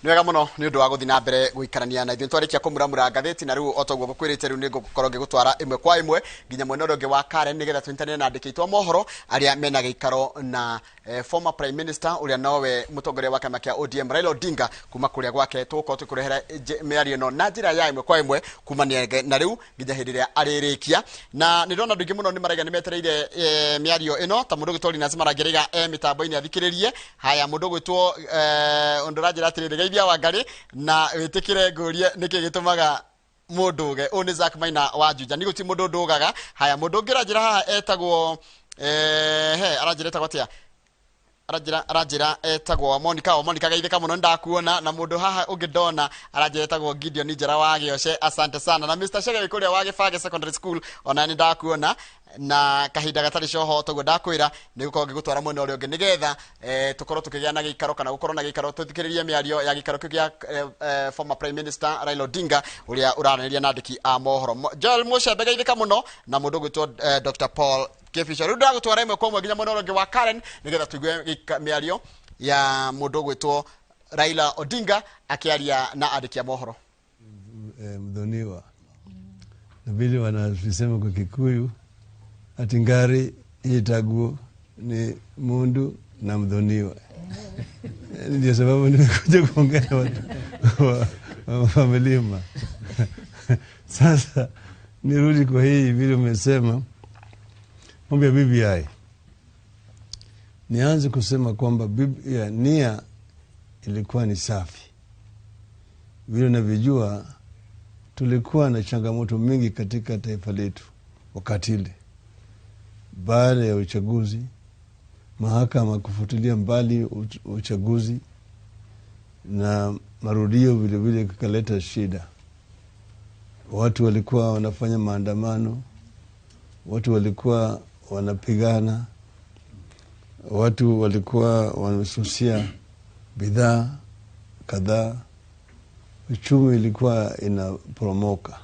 Niwega muno ni undu wa guthina mbere guikarania na ithuĩ twarikia kumuramura ngathĩti na rĩu otoguo gukwĩrĩte rĩu nĩngũkorwo ngĩgũtwara ĩmwe kwa ĩmwe nginya mwena ũrĩa ũngĩ wa Karen nĩgetha tũnyitanĩre na andĩki a mohoro arĩa mena gĩikaro na former prime minister ũrĩa nowe mũtongoria wa kĩama kĩa ODM Raila Odinga kuma kũrĩa gwake tũgũkorwo tũkũrehera mĩario ĩno na njĩra ya ĩmwe kwa ĩmwe kumania na rĩu nginya hĩndĩ ĩrĩa arĩrĩkia na nĩndona andũ aingĩ mũno nĩmaraiga nĩmetereire mĩario ĩno ta mũndũ gĩtwari Nazima Rangeriga mĩtambo-inĩ athikĩrĩrie haya mũndũ gwĩtwo Ondorajĩra atĩrĩrĩ Geithia Wangari na wĩtĩkĩre ngũrie nĩkĩ gĩtũmaga mũndũ ũge ũyũ nĩ Zack Maina wa Juja nĩ gũti mũndũ ndũgaga haya mũndũ ũngĩ aranjĩra haha etagwo aranjĩra etagwo atĩa aranjĩra etagwo Monica geithĩka mũno ndakuona na mũndũ haha ũngĩ ndona aranjĩra etagwo Gideon Njera wa Gĩoce asante sana na Mr. Shege kũrĩa wa Gĩbage Secondary School ona nĩ ndakuona na kahinda gatarĩ coho toguo ndakwĩra nĩ gũkorwo ngĩgũtwara mwena ũrĩa ũngĩ nĩgetha tũkorwo tũkĩgĩa na gĩikaro kana gũkorwo na gĩikaro tũthikĩrĩrie mĩario ya gĩikaro kĩu gĩa former prime minister Raila Odinga ũrĩa ũranĩria na andĩki a mohoro Joel Mucembe geithĩka mũno na mũndũ gwĩtwo Dr. Paul Kĩbico rĩu ndagũtwara ĩmwe kwa ĩmwe nginya mwena ũrĩa ũngĩ wa Karen nĩgetha tũigue mĩario ya mũndũ gwĩtwo Raila Odinga akĩaria na andĩki a mohoro mdhoniwa na vile wanasema kwa Kikuyu ati ngari itaguo ni mundu na mdhoniwa. Ndio sababu nimekuja kuongea na watu wa familia. Sasa nirudi kwa hii vile umesema mambo ya BBI. Nianze kusema kwamba BBI nia ilikuwa ni safi. Vile unavyojua tulikuwa na changamoto mingi katika taifa letu wakati ile. Baada ya uchaguzi, mahakama kufutilia mbali uchaguzi na marudio vile vile kukaleta shida. Watu walikuwa wanafanya maandamano, watu walikuwa wanapigana, watu walikuwa wanasusia bidhaa kadhaa, uchumi ilikuwa inaporomoka.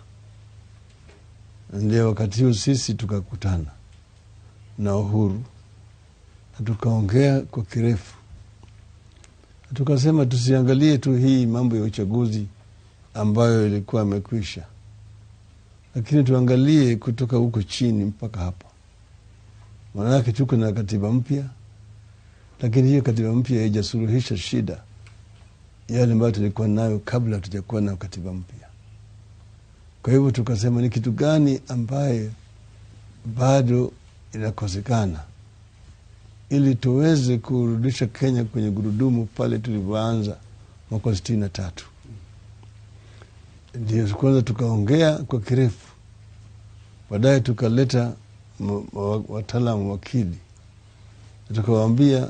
Ndio wakati huo sisi tukakutana na Uhuru na tukaongea kwa kirefu. Tukasema tusiangalie tu hii mambo ya uchaguzi ambayo ilikuwa imekwisha, lakini tuangalie kutoka huko chini mpaka hapa. Maana tuko na katiba mpya, lakini hiyo katiba mpya haijasuluhisha shida yale ambayo tulikuwa nayo kabla hatujakuwa na katiba mpya. Kwa hivyo tukasema ni kitu gani ambaye bado inakosekana ili tuweze kurudisha Kenya kwenye gurudumu pale tulipoanza mwaka 63. Ndio kwanza tukaongea kwa kirefu. Baadaye tukaleta wataalamu wakili. Tukawaambia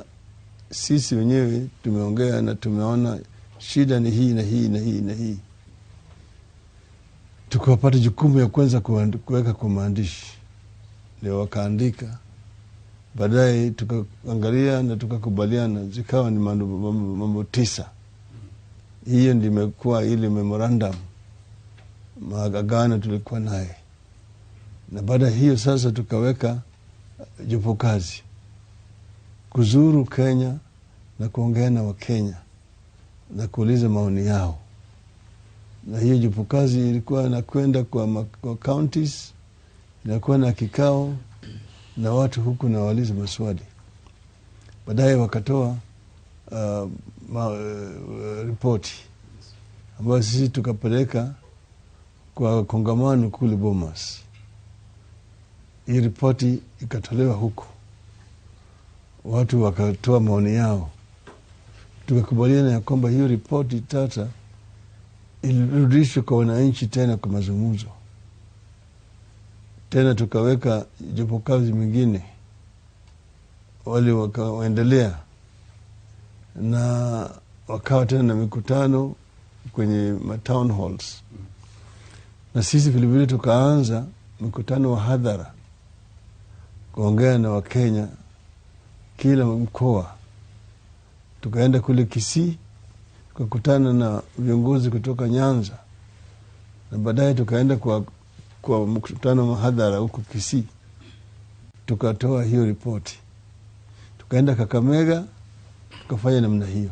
sisi wenyewe tumeongea na tumeona shida ni hii na hii na hii na hii. Tukawapata jukumu ya kwanza kuweka kwa maandishi. Ndio wakaandika. Baadaye tukaangalia na tukakubaliana zikawa ni mambo 9. Hiyo ndio imekuwa ile memorandum maagano tulikuwa naye. Na baada hiyo sasa tukaweka jopo kazi kuzuru Kenya na kuongea na Wakenya na kuuliza maoni yao. Na hiyo jopo kazi ilikuwa inakwenda kwa counties, inakuwa na kikao na watu huku na wauliza maswali. Baadaye wakatoa ripoti ambayo sisi tukapeleka kwa kongamano kule Bomas. Hii ripoti ikatolewa huko. Watu wakatoa maoni yao. Tukakubaliana ya kwamba hiyo ripoti tata ilirudishwe kwa wananchi tena kwa mazungumzo. Tena tukaweka jopo kazi mingine wale wakaendelea na wakawa tena na mikutano kwenye town halls. Na sisi vile vile tukaanza mkutano wa hadhara kuongea na Wakenya kila mkoa. Tukaenda kule Kisii tukakutana na viongozi kutoka Nyanza na baadaye tukaenda kwa mkutano wa hadhara huko Kisii. Tukatoa hiyo ripoti. Tukaenda Kakamega tukafanya namna hiyo.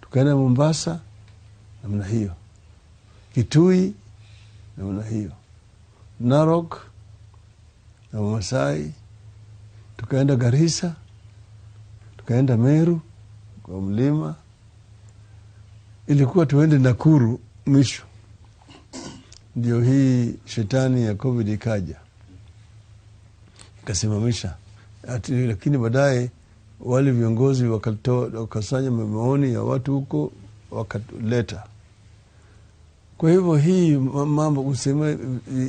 tukaenda Mombasa namna hiyo, Kitui namna hiyo, Narok na Masai, tukaenda Garissa, tukaenda Meru kwa mlima. Ilikuwa tuende Nakuru mwisho, ndio hii shetani ya COVID ikaja ikasimamisha. Lakini baadaye wale viongozi wakasanya maoni ya watu huko wakaleta. Kwa hivyo hii mambo kusema,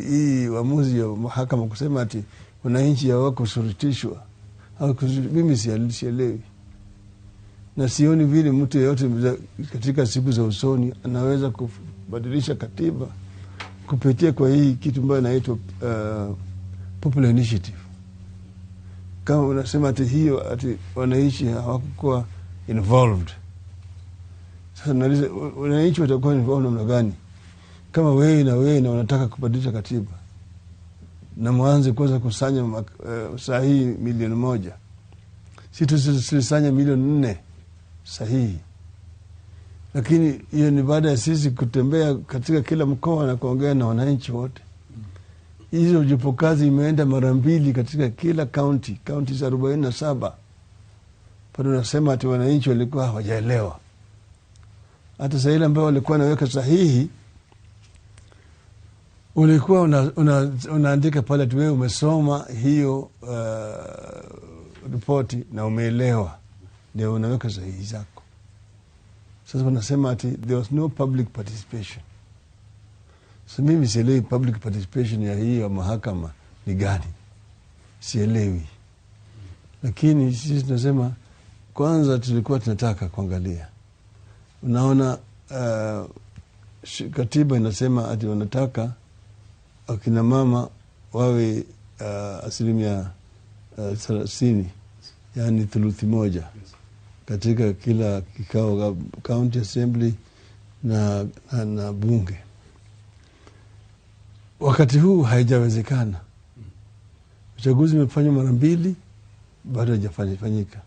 hii uamuzi ya mahakama kusema ati wananchi hawako shurutishwa, mimi sielewi, na sioni vile mtu yeyote katika siku za usoni anaweza kubadilisha katiba kupitia kwa hii kitu ambayo inaitwa popular initiative. Kama unasema ati hiyo ati wananchi hawakuwa involved, sasa wananchi watakuwa involved namna gani? Kama wewe na wanataka kubadilisha katiba na mwanze kwanza kusanya sahihi 1,000,000, si tulisanya 4,000,000 sahihi. Lakini hiyo ni baada ya sisi kutembea katika kila mkoa na kuongea na wananchi wote. Hizo jopo kazi imeenda mara 2 katika kila county za 47. Bado nasema ati wananchi walikuwa hawajaelewa. Hata saa ile ambao walikuwa naweka sahihi, ulikuwa unaandika pale tu wewe umesoma hiyo ripoti na umeelewa, ndio unaweka sahihi zako. Sasa wanasema ati there was no public participation. So mimi sielewi public participation ya hii mahakama ni gani, sielewi. Lakini sisi tunasema kwanza tulikuwa tunataka kuangalia, unaona katiba inasema ati wanataka akina mama wawe 30%, yani 1/3 katika kila kikao county assembly na bunge. Wakati huu haijawezekana. Uchaguzi umefanywa mara 2, bado haijafanyika.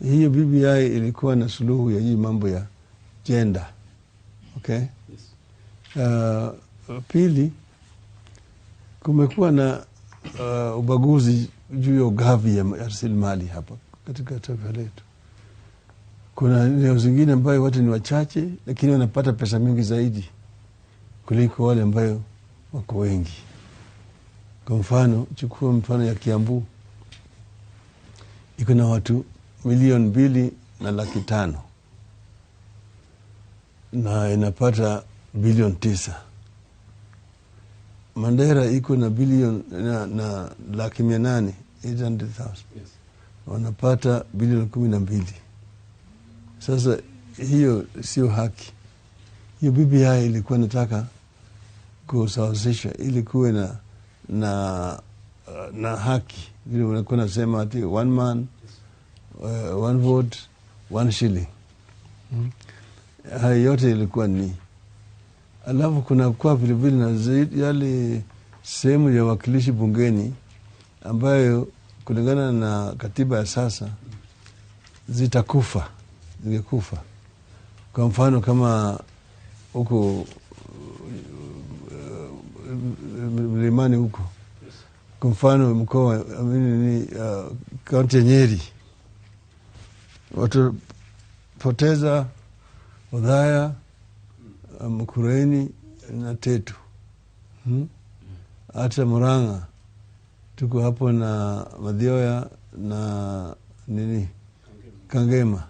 Hiyo BBI ilikuwa na suluhu ya hii mambo ya gender. Okay? Pili, kumekuwa na ubaguzi juu ya ugavi ya rasilimali hapa katika taifa letu. Kuna eneo zingine ambayo watu ni wachache lakini wanapata pesa mingi zaidi kuliko wale ambayo wako wengi. Kwa mfano, chukua mfano ya Kiambu. Iko na watu 2,500,000 na inapata 9 bilioni. Mandera iko na bilioni na 800,000, 800,000. Wanapata 12 bilioni. Sasa hiyo sio haki. Hiyo BBI ilikuwa nataka kusawazisha ili kuwe na haki. Vile unakuwa nasema ati 1 man, 1 vote, 1 shilling. Hayo yote ilikuwa ni. Alafu kuna kwa vile vile na yale sehemu ya wakilishi bungeni ambayo kulingana na katiba ya sasa zingekufa. Kwa mfano kama huko mlimani huko, kwa mfano mkoa kaunti ya Nyeri, watu poteza Othaya, Mkureni na Tetu. Hata Murang'a tuko hapo na Mathioya na Kangema.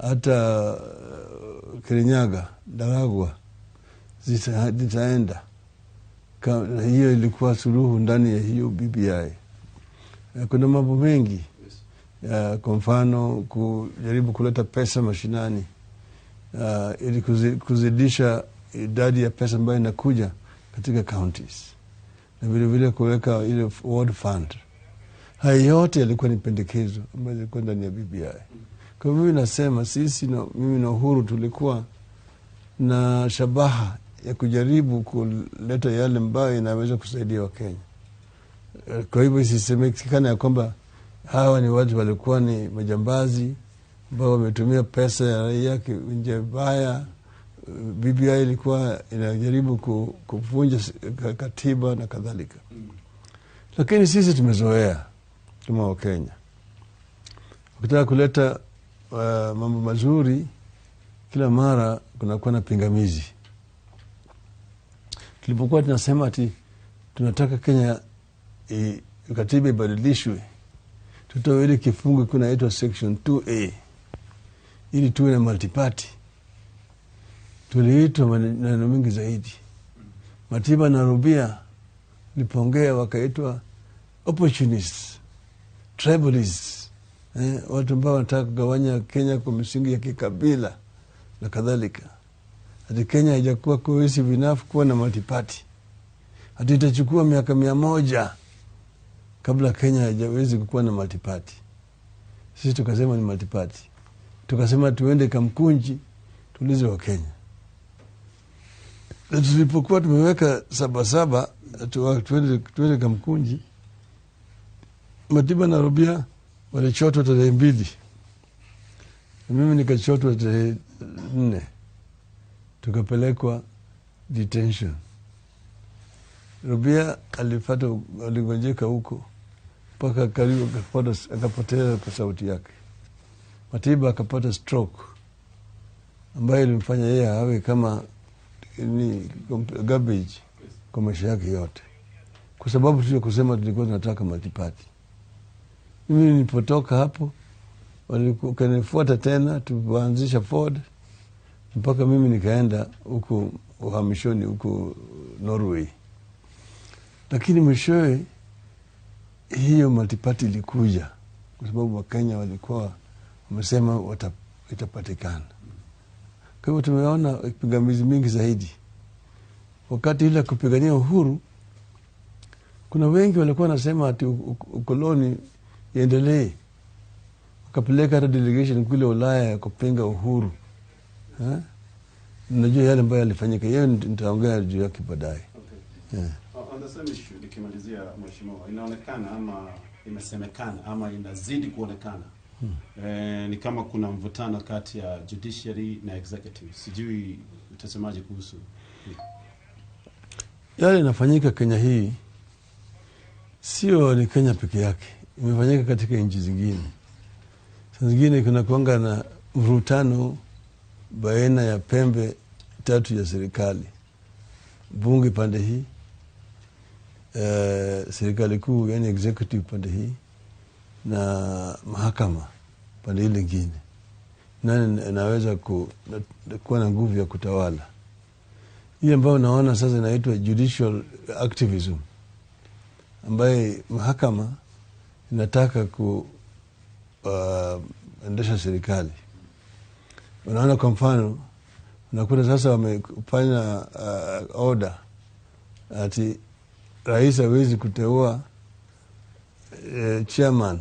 Hata Kirinyaga, Daragwa zitaenda. Hiyo ilikuwa suluhu ndani ya hiyo BBI. Kuna mambo mengi. Kwa mfano kujaribu kuleta pesa mashinani, ili kuzidisha idadi ya pesa ambayo inakuja katika counties, na vile vile kuweka ile ward fund. Hayo yote yalikuwa ni pendekezo ambayo yalikuwa ndani ya BBI. Kwa mimi nasema mimi na Uhuru tulikuwa na shabaha ya kujaribu kuleta yale ambayo inaweza kusaidia Wakenya. Kwa hivyo isisemekane ya kwamba hawa ni watu walikuwa ni majambazi, ambao wametumia pesa ya raia nje mbaya. BBI ilikuwa inajaribu kuvunja katiba na kadhalika. Lakini sisi tumezoea kama Wakenya. Ukitaka kuleta mambo mazuri, kila mara kunakuwa na pingamizi. Tulipokuwa tunasema ati tunataka Kenya katiba ibadilishwe, tutoe ile kifungu kunaitwa section 2A ili tuwe na multiparty. Tuliitwa maneno mengi zaidi. Matiba na Rubia lipongea wakaitwa opportunists, tribalists, watu ambao wanataka kugawanya Kenya kwa misingi ya kikabila na kadhalika. Hadi Kenya haijakuwa cohesive enough kuwa na multiparty. Hadi itachukua miaka 100 kabla Kenya haijawezi kuwa na multiparty. Sisi tukasema ni multiparty. Tukasema tuende Kamkunji tulize wa Kenya. Na tulipokuwa tumeweka 7 tuende Kamkunji, Matiba na Rubia walichotwa tarehe 2. Mimi nikachotwa tarehe 4. Tukapelekwa detention. Rubia aligonjeka huko mpaka karibu akapotea kwa sauti yake. Matiba akapata stroke ambayo ilimfanya yeye awe kama ni garbage kwa maisha yake yote, kwa sababu tu kusema tulikuwa tunataka multiparty. Mimi nilipotoka hapo walikanifuata tena, tuanzisha Ford mpaka mimi nikaenda huko uhamishoni huko Norway. Lakini mwishowe hiyo multiparty ilikuja kwa sababu Wakenya walikuwa wamesema itapatikana. Kwa hivyo tumeona pingamizi mingi zaidi. Wakati ile kupigania uhuru, kuna wengi walikuwa nasema ati ukoloni iendelee. Wakapeleka hata delegation kule Ulaya ya kupinga uhuru. Najua yale ambayo yalifanyika. Yeye nitaongea juu yake baadaye. Okay. On the same issue, nikimalizia mheshimiwa, inaonekana ama imesemekana ama inazidi kuonekana ni kama kuna mvutano kati ya judiciary na executive. Sijui utasemaje kuhusu yale inafanyika Kenya hii. Sio ni Kenya peke yake, imefanyika katika nchi zingine. Sasa zingine kuna kuanga na mvutano baina ya pembe 3 ya serikali. Bunge pande hii, serikali kuu yani executive pande hii, na mahakama pande ile nyingine. Nani anaweza kuwa na nguvu ya kutawala? Hii ambayo naona sasa inaitwa judicial activism, ambaye mahakama inataka kuendesha serikali. Unaona kwa mfano, unakuta sasa wamefanya order ati rais hawezi kuteua chairman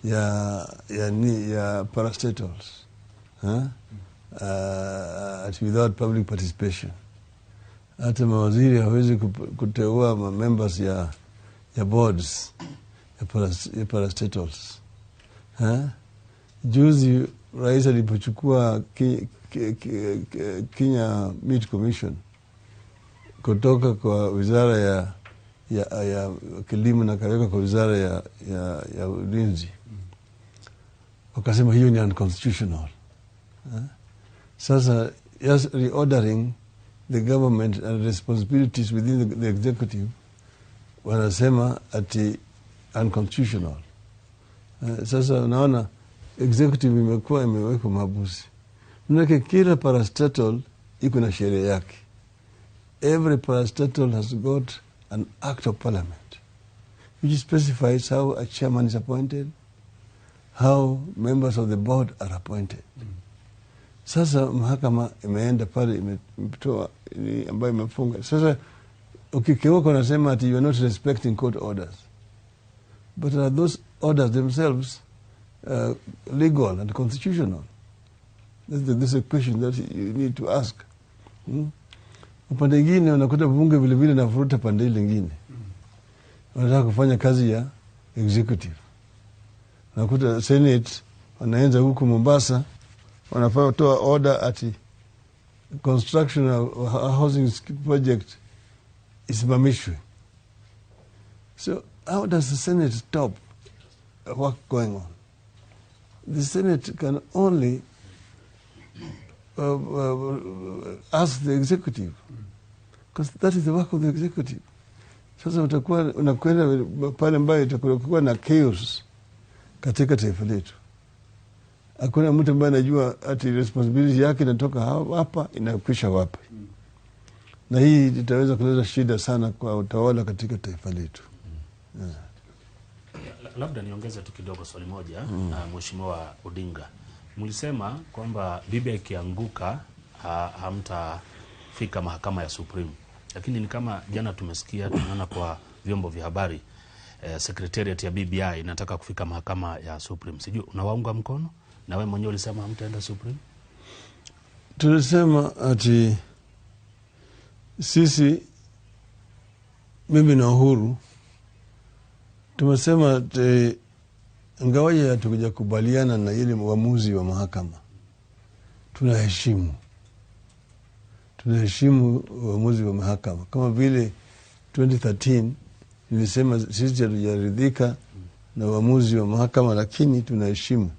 ya parastatals without public participation. Hata mawaziri hawezi kuteua members ya boards ya parastatals. Juzi rais alipochukua Kenya Meat Commission kutoka kwa wizara ya kilimo na kaweka kwa wizara ya ulinzi, wakasema hiyo ni unconstitutional. Sasa reordering the government and responsibilities within the executive, wanasema ati unconstitutional. Sasa unaona executive imewekwa mahabusi. Manake kila parastatal iko na sheria yake. Every parastatal has got an act of parliament which specifies how a chairman is appointed, how members of the board are appointed. Sasa mahakama imeenda pale imetoa ambayo imefunga. Sasa ukikiuka unasema ati you are not respecting court orders. But are those orders themselves legal and constitutional? This is a question that you need to ask. Upande mwingine unakuta bunge vile vile na vuruta pande ile nyingine. Wanataka kufanya kazi ya executive. Unakuta Senate wanaenza huku Mombasa, wanafaa toa order ati construction of housing project isimamishwe. So how does the Senate stop work going on? The Senate can only ask the executive, because that is the work of the executive. Sasa utakuwa unakwenda pale ambayo itakuwa na chaos katika taifa letu. Hakuna mtu ambaye anajua ati responsibility yake inatoka hapa inakwisha wapi. Na hii itaweza kuleta shida sana kwa utawala katika taifa letu. Labda niongeze tu kidogo swali moja. Mheshimiwa Odinga, mlisema kwamba BBI ikianguka hamtafika mahakama ya Supreme. Lakini ni kama jana tumesikia, tunaona kwa vyombo vya habari secretariat ya BBI inataka kufika mahakama ya Supreme. Sijui unawaunga mkono? Na wewe mwenyewe ulisema hamtaenda Supreme. Tulisema ati sisi, mimi na Uhuru, tumesema ingawaje hatukuja kubaliana na ile uamuzi wa mahakama, tunaheshimu uamuzi wa mahakama. Kama vile 2013 nilisema sisi hatujaridhika na uamuzi wa mahakama, lakini tunaheshimu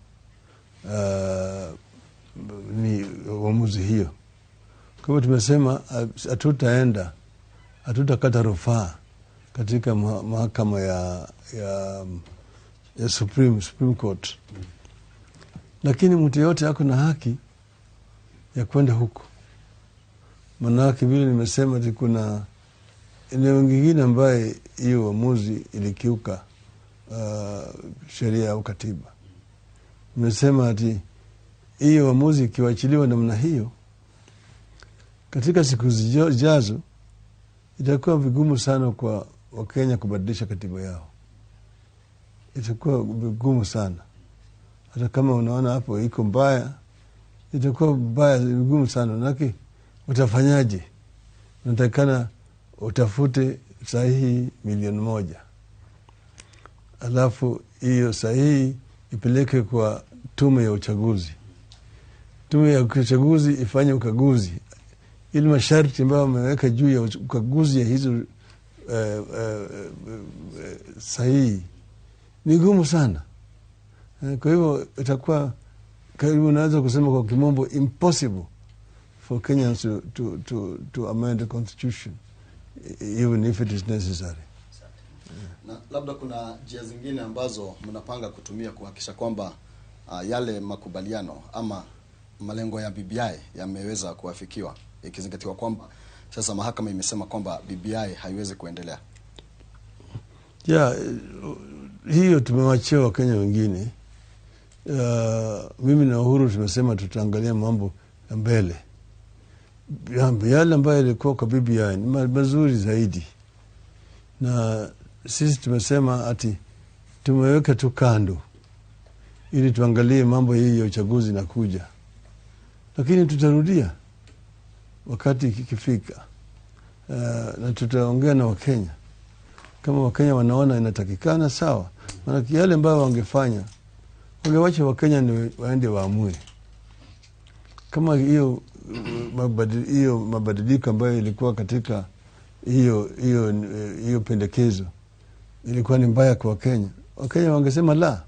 ni uamuzi hiyo. Kwa hivyo tumesema hatutakata rufaa katika mahakama ya Supreme Court. Lakini mtu yote ako na haki ya kwenda huko. Manake vile nimesema kuna eneo lingine ambaye hiyo uamuzi ilikiuka sheria au katiba. Nimesema ati hiyo uamuzi ikiwachiliwa namna hiyo, katika siku zijazo itakuwa vigumu sana kwa Wakenya kubadilisha katiba yao. Itakuwa vigumu sana. Hata kama unaona hapo iko mbaya, itakuwa mbaya, vigumu sana. Manake utafanyaje? Unatakana utafute sahihi 1,000,000. Alafu hiyo sahihi ipeleke kwa tume ya uchaguzi. Tume ya uchaguzi ifanye ukaguzi. Ili masharti ambayo wameweka juu ya ukaguzi ya hizo sahihi ni gumu sana. Kwa hivyo itakuwa karibu, naweza kusema kwa kimombo, impossible for Kenyans to amend the constitution even if it is necessary. Na labda kuna njia zingine ambazo mnapanga kutumia kuhakikisha kwamba yale makubaliano ama malengo ya BBI yameweza kuafikiwa, ikizingatiwa kwamba sasa mahakama imesema kwamba BBI haiwezi kuendelea. Hiyo tumewachia Wakenya wengine. Mimi na Uhuru tumesema tutaangalia mambo ya mbele. Yale ambayo yalikuwa kwa BBI ni mazuri zaidi. Na sisi tumesema ati tumeweka tu kando ili tuangalie mambo hii ya uchaguzi na kuja. Lakini tutarudia wakati ikifika. Na tutaongea na Wakenya. Kama Wakenya wanaona inatakikana, sawa. Maana yale ambayo wangefanya, wangewacha Wakenya ndio waende waamue. Kama hiyo mabadiliko ambayo ilikuwa katika hiyo pendekezo ilikuwa ni mbaya kwa Wakenya, Wakenya wangesema la.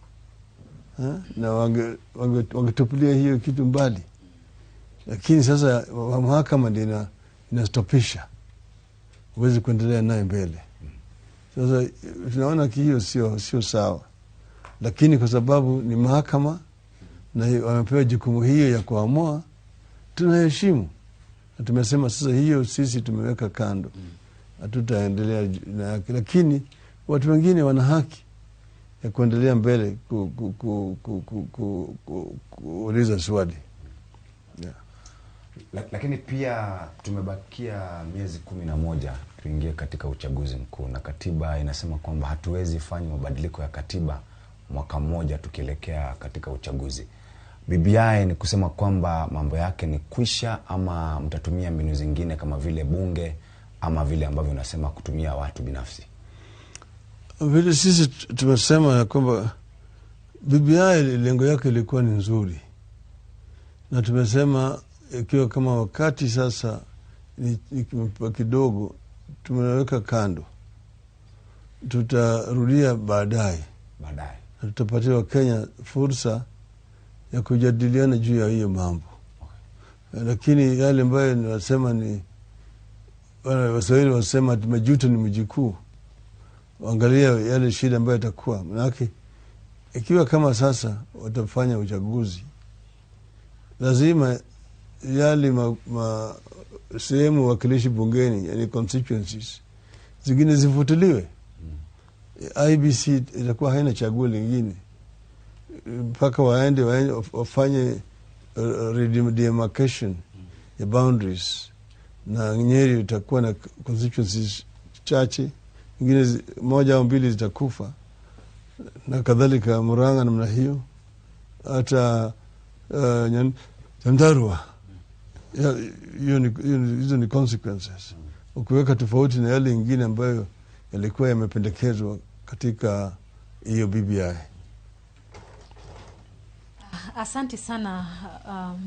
Na wangetupilia hiyo kitu mbali. Lakini sasa mahakama ndio inastopisha, huwezi kuendelea naye mbele. Sasa tunaona hiyo sio sawa. Lakini kwa sababu ni mahakama na wamepewa jukumu hiyo ya kuamua, tunaheshimu. Na tumesema sasa hiyo sisi tumeweka kando. Hatutaendelea na, lakini watu wengine wana haki ya kuendelea mbele kuuliza swali. Lakini pia tumebakia miezi 11 tuingie katika uchaguzi mkuu, na katiba inasema kwamba hatuwezi fanya mabadiliko ya katiba mwaka mmoja tukielekea katika uchaguzi. BBI ni kusema kwamba mambo yake ni kwisha, ama mtatumia mbinu zingine kama vile bunge ama vile ambavyo unasema kutumia watu binafsi? Vile sisi tumesema kwamba BBI lengo yake ilikuwa ni nzuri, na tumesema ikiwa kama wakati sasa ni kidogo, tumeweka kando, tutarudia baadaye, na tutapatia Wakenya fursa ya kujadiliana juu ya hiyo mambo. Lakini yale ambayo nasema ni Waswahili wasema majuto ni mjukuu. Angalia yale shida ambayo itakuwa. Manake ikiwa kama sasa watafanya uchaguzi, lazima yale sehemu wakilishi bungeni, yani constituencies zingine zifutiliwe. IBC itakuwa haina chaguo lingine mpaka waende wafanye redemarcation ya boundaries, na Nyeri itakuwa na constituencies chache, ingine moja au mbili zitakufa, na kadhalika Murang'a namna hiyo, hata Nyandarua. Hizo ni consequences. Ukiweka tofauti na yale ingine ambayo yalikuwa yamependekezwa katika hiyo BBI. Asante sana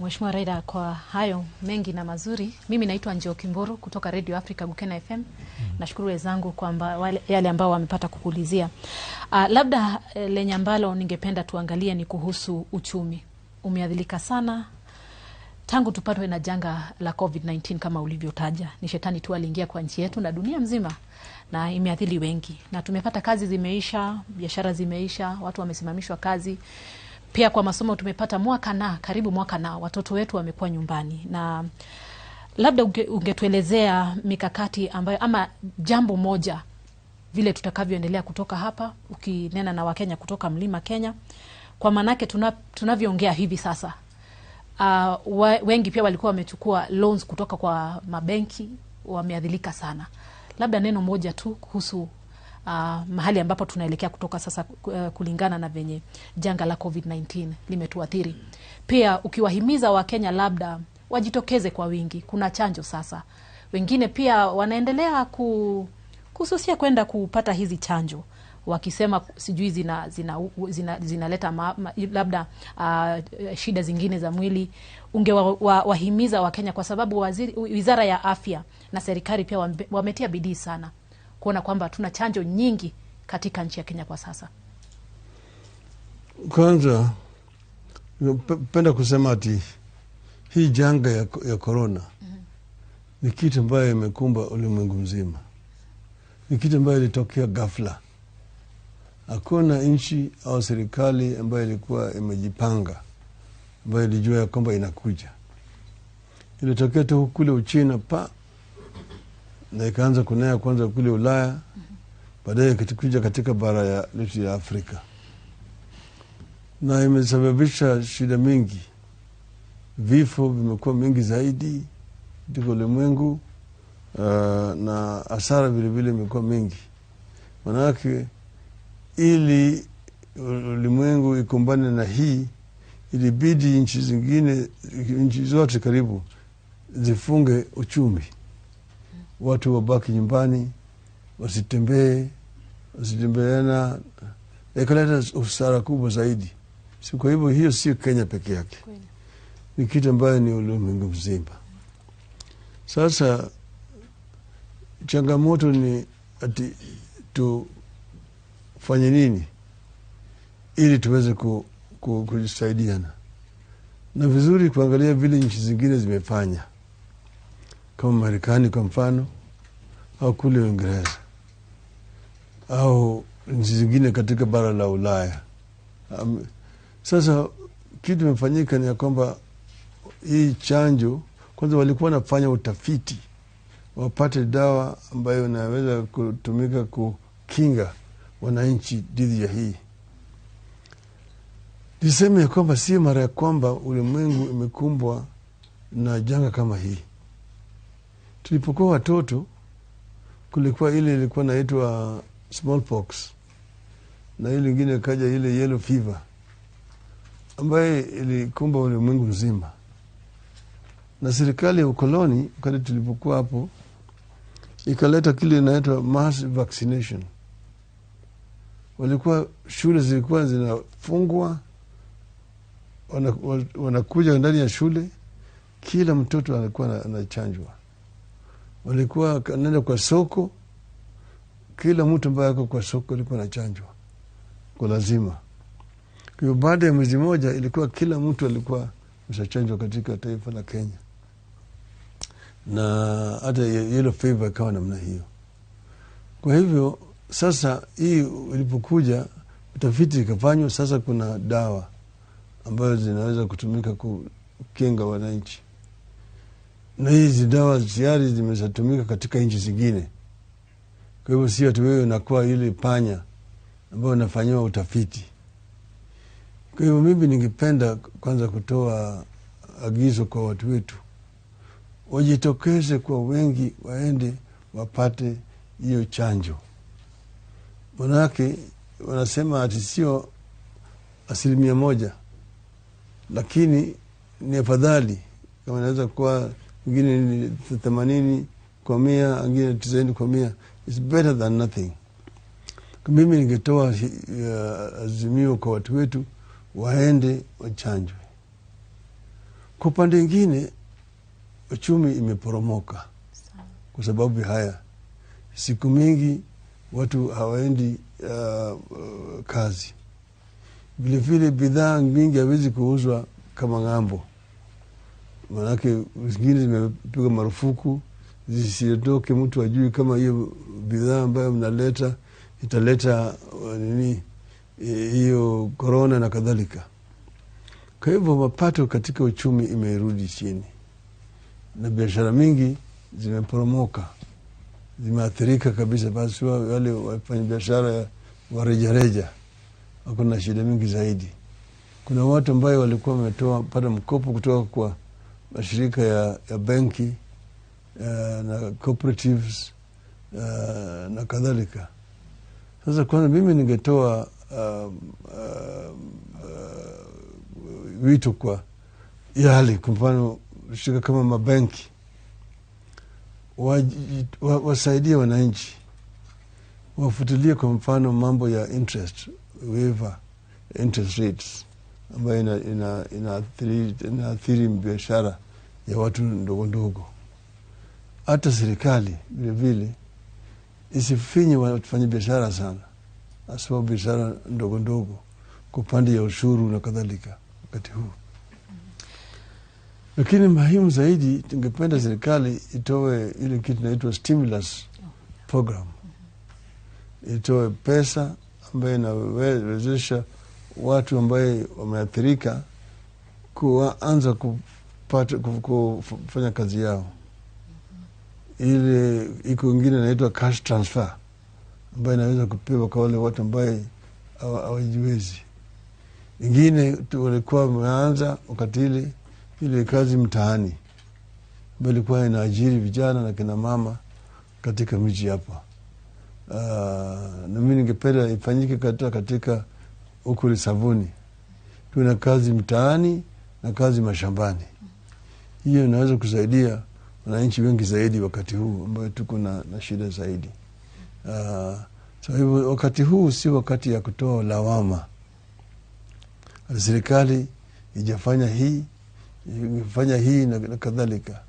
Mheshimiwa Raila kwa hayo mengi na mazuri. Mimi naitwa Njoki Mburu kutoka Radio Africa Bukena FM. Nashukuru wenzangu kwamba yale ambao wamepata kukulizia. Labda lenye ambalo ningependa tuangalie ni kuhusu uchumi. Umeadhilika sana tangu tupatwe na janga la COVID-19 kama ulivyotaja. Ni shetani tu aliingia kwa nchi yetu na dunia mzima, na imeathiri wengi. Na tumepata kazi zimeisha, biashara zimeisha, watu wamesimamishwa kazi. Pia kwa masomo tumepata karibu mwaka na watoto wetu wamekuwa nyumbani. Na labda ungetuelezea mikakati ambayo, ama jambo moja vile tutakavyoendelea kutoka hapa, ukinena na Wakenya kutoka Mlima Kenya, kwa manake tunavyoongea hivi sasa. Wengi pia walikuwa wamechukua loans kutoka kwa mabenki, wameadhilika sana. Labda neno moja tu kuhusu mahali ambapo tunaelekea kutoka sasa, kulingana na venye janga la COVID-19 limetuathiri. Pia ukiwahimiza Wakenya labda wajitokeze kwa wingi, kuna chanjo sasa. Wengine pia wanaendelea kususia kwenda kupata hizi chanjo, wakisema sijui zinaleta labda shida zingine za mwili. Wahimiza Wakenya, kwa sababu Wizara ya Afya na serikali pia wametia bidii sana kuona kwamba tuna chanjo nyingi katika nchi ya Kenya kwa sasa. Kwanza napenda kusema ati hii janga ya corona ni kitu ambayo imekumba ulimwengu mzima. Ni kitu ambayo ilitokea ghafla. Hakuna nchi au serikali ambayo ilikuwa imejipanga, ambayo ilijua ya kwamba inakuja. Ilitokea tu kule Uchina na ikaanza kunea kwanza kule Ulaya, baadaye ikikuja katika bara letu ya Afrika. Na imesababisha shida mingi. Vifo vimekuwa mingi zaidi katika ulimwengu, na hasara vile vile imekuwa mingi. Manake ili ulimwengu ikumbane na hii, ilibidi nchi zote karibu zifunge uchumi. Watu wabaki nyumbani, wasitembeana, ikaleta usara kubwa zaidi. Kwa hivyo hiyo sio Kenya peke yake. Ni kitu ambayo ni ulimwengu mzima. Sasa changamoto ni ati tufanye nini ili tuweze kujisaidiana. Na vizuri kuangalia vile nchi zingine zimefanya, kama Marekani kwa mfano, au kule Uingereza, au nchi zingine katika bara la Ulaya. Sasa kitu imefanyika ni ya kwamba hii chanjo, kwanza walikuwa wanafanya utafiti wapate dawa ambayo inaweza kutumika kukinga wananchi dhidi ya hii. Niseme ya kwamba si mara ya kwamba ulimwengu imekumbwa na janga kama hii. Tulipokuwa watoto, kulikuwa ile ilikuwa inaitwa smallpox, na ile nyingine kaja ile yellow fever ambaye ilikumba ulimwengu mzima. Na serikali ya ukoloni wakati tulipokuwa hapo ikaleta kile inaitwa mass vaccination. walikuwa shule zilikuwa zinafungwa, wanakuja ndani ya shule, kila mtoto alikuwa anachanjwa. Walikuwa nenda kwa soko, kila mtu ambaye ako kwa soko alikuwa anachanjwa kwa lazima. Kwa baada ya mwezi moja ilikuwa kila mtu alikuwa ameshachanjwa katika taifa la Kenya, na hata yellow fever ikawa namna hiyo. Kwa hivyo sasa hii ilipokuja, utafiti ikafanywa, sasa kuna dawa ambayo zinaweza kutumika kukinga wananchi, na hizi dawa tayari zimeshatumika katika nchi zingine. Kwa hivyo sio tu wewe unakuwa ile panya ambayo unafanyiwa utafiti. Kwa hivyo mimi ningependa kwanza kutoa agizo kwa watu wetu, wajitokeze kwa wengi, waende wapate hiyo chanjo. Manake wanasema ati sio 100%, lakini ni afadhali kama inaweza kuwa wengine ni 80%, wengine 90%. It's better than nothing. Mimi ningetoa azimio kwa watu wetu waende wachanjwe. Kwa upande mwingine, uchumi imeporomoka kwa sababu haya. Siku mingi watu hawaendi kazi. Vile vile bidhaa mingi hawezi kuuzwa kama ng'ambo. Manake zingine zimepigwa marufuku, zisitoke, mtu ajui kama hiyo bidhaa ambayo mnaleta italeta hiyo corona na kadhalika. Kwa hivyo mapato katika uchumi imerudi chini, na biashara mingi zimeporomoka, zimeathirika kabisa. Basi wale wafanya biashara wa rejareja wako na shida mingi zaidi. Kuna watu ambao walikuwa pata mkopo kutoka kwa mashirika ya benki na cooperatives na kadhalika. Sasa kwanza mimi ningetoa wito kwa yale, kwa mfano shirika kama mabenki wasaidie wananchi, wafutilie kwa mfano mambo ya interest waiver, interest rates ambayo inaathiri biashara ya watu ndogo ndogo. Hata serikali vile vile isifinye wafanya biashara sana, hasa biashara ndogo ndogo kwa upande ya ushuru na kadhalika wakati huu. Lakini muhimu zaidi, tungependa serikali itoe ile kitu inaitwa stimulus program. Itoe pesa ambayo inawezesha watu ambaye wameathirika kuanza kufanya kazi yao. Ile iko ingine inaitwa cash transfer ambayo inaweza kupewa kwa wale watu ambaye hawajiwezi. Ingine walikuwa wameanza wakati ile kazi mtaani ambayo ilikuwa inaajiri vijana na kina mama katika miji hapa. Na mimi ningependa ifanyike katika huko Lisaboni. Tuna kazi mtaani na kazi mashambani. Hiyo inaweza kusaidia wananchi wengi zaidi wakati huu ambao tuko na shida zaidi. So hivyo wakati huu si wakati ya kutoa lawama. Serikali ijafanya hii na kadhalika.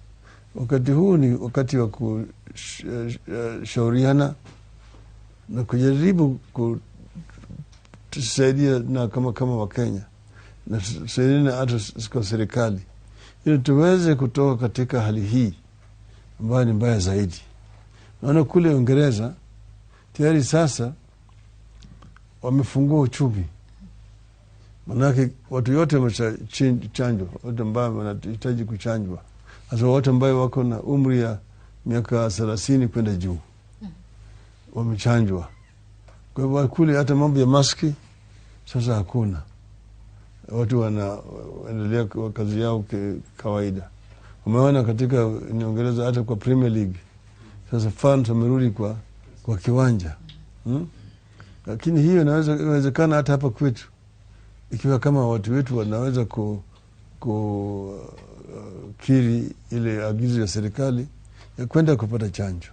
Wakati huu ni wakati wa kushauriana na kujaribu tusaidia na kama Wakenya, na tusaidia hata kwa serikali ili tuweze kutoka katika hali hii ambayo ni mbaya zaidi. Naona kule Uingereza tayari sasa wamefungua uchumi. Manake watu yote wamechanjwa, watu ambao wanahitaji kuchanjwa. Hasa watu ambao wako na umri ya miaka 30 kwenda juu wamechanjwa. Kwa hivyo kule hata mambo ya maski sasa hakuna. Watu wanaendelea kazi yao kawaida. Umeona katika Uingereza hata kwa Premier League sasa fans wamerudi kwa kiwanja. Lakini hiyo inawezekana hata hapa kwetu, ikiwa kama watu wetu wanaweza kukiri ile agizo ya serikali ya kwenda kupata chanjo.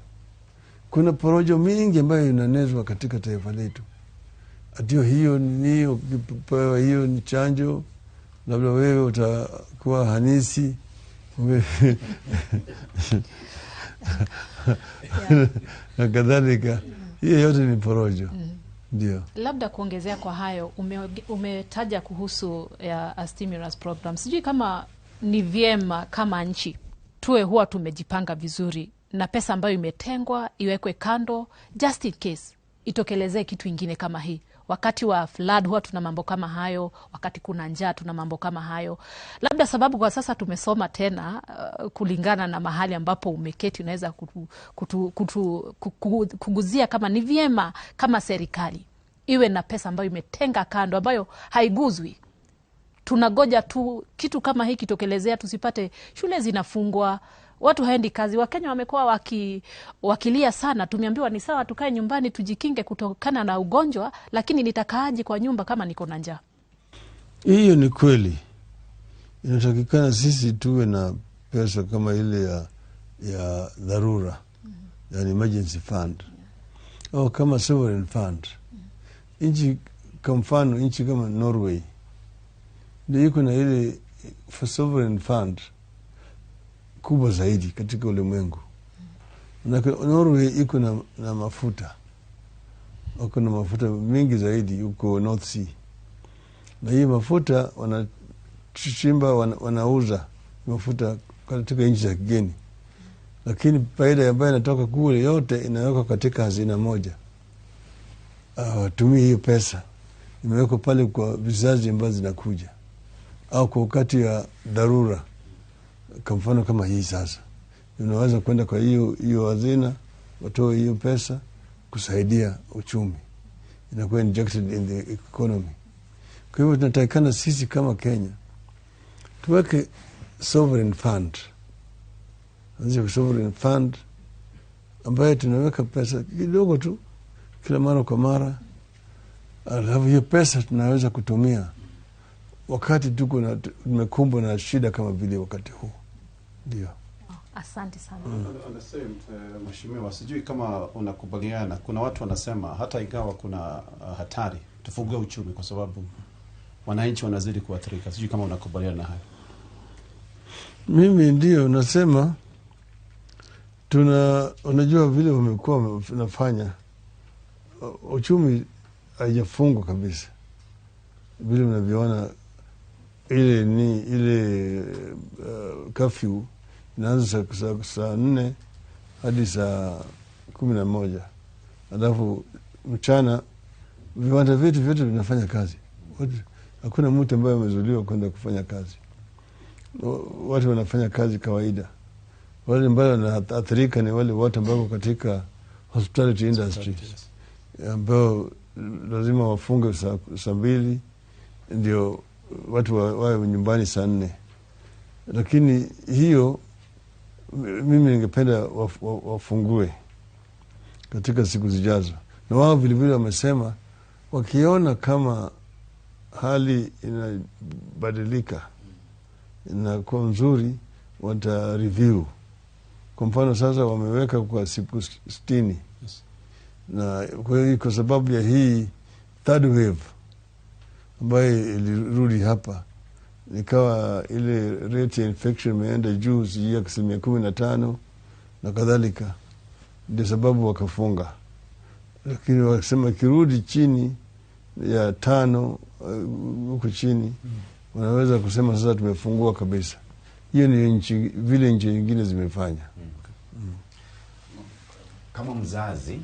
Kuna porojo mingi ambayo inanezwa katika taifa letu. atio hiyo nini, ukipewa hiyo ni chanjo, labda wewe utakuwa hanisi na kadhalika. Hiyo yote ni porojo. Ndio. Labda kuongezea kwa hayo, umetaja kuhusu ya stimulus program. Sijui kama ni vyema kama nchi tuwe huwa tumejipanga vizuri na pesa ambayo imetengwa iwekwe kando just in case itokelezee kitu ingine kama hii. Wakati wa flood huwa tuna mambo kama hayo, wakati kuna njaa tuna mambo kama hayo. Labda sababu kwa sasa tumesoma tena, kulingana na mahali ambapo umeketi, unaweza kuguzia kama ni vyema kama serikali iwe na pesa ambayo imetenga kando, ambayo haiguzwi. Tunagoja tu kitu kama hiki kitokelezea, tusipate shule zinafungwa, watu haendi kazi. Wakenya wamekuwa wakilia sana. Tumeambiwa ni sawa tukae nyumbani tujikinge kutokana na ugonjwa, lakini nitakaaje kwa nyumba kama niko na njaa? Hiyo ni kweli. Inatakikana sisi tuwe na pesa kama ile ya dharura, yani emergency fund, au kama sovereign fund. Nchi kwa mfano, nchi kama Norway ndio iko na ile sovereign fund kubwa zaidi katika ulimwengu. Norway iko na mafuta, wako na mafuta mingi zaidi huko North Sea, na hii mafuta wanachimba, wanauza mafuta katika nchi za kigeni, lakini faida ambayo inatoka kule yote inawekwa katika hazina moja. Tumii hiyo pesa, imewekwa pale kwa vizazi ambazo zinakuja, au kwa wakati ya dharura. Kwa mfano kama hii sasa, unaweza kwenda kwa hiyo hazina, watoe hiyo pesa kusaidia uchumi, inakuwa injected in the economy. Kwa hivyo tunatakikana sisi kama Kenya tuweke sovereign fund, sovereign fund ambayo tunaweka pesa kidogo tu kila mara kwa mara, alafu hiyo pesa tunaweza kutumia wakati tumekumbwa na shida kama vile wakati huu. Ndio. Asante sana. Mheshimiwa, sijui kama unakubaliana, kuna watu wanasema hata ingawa kuna hatari tufungue uchumi kwa sababu wananchi wanazidi kuathirika. Sijui kama unakubaliana na hayo. Mimi ndio nasema unajua vile wamekuwa nafanya, uchumi haijafungwa kabisa. Vile mnavyoona ile curfew inaanza saa 4 hadi saa 11, alafu mchana viwanda vyetu vyote vinafanya kazi. Hakuna mtu ambaye amezuiliwa kwenda kufanya kazi. Watu wanafanya kazi kawaida. Wale ambao wanaathirika ni wale watu ambao katika hospitality industry, ambao lazima wafunge saa 2 ndio watu wawe nyumbani saa 4. Lakini hiyo mimi ningependa wafungue katika siku zijazo. Na wao vile vile wamesema wakiona kama hali inabadilika, inakuwa nzuri, wata review. Kwa mfano sasa wameweka kwa siku 60. Na kwa sababu ya hii third wave ambayo ilirudi hapa, nikawa ile rate ya infection imeenda juu ya 15% na kadhalika, ndio sababu wakafunga. Lakini wakasema kirudi chini ya 5 huko chini, wanaweza kusema sasa tumefungua kabisa. Hiyo ni vile nchi nyingine zimefanya. Kama mzazi,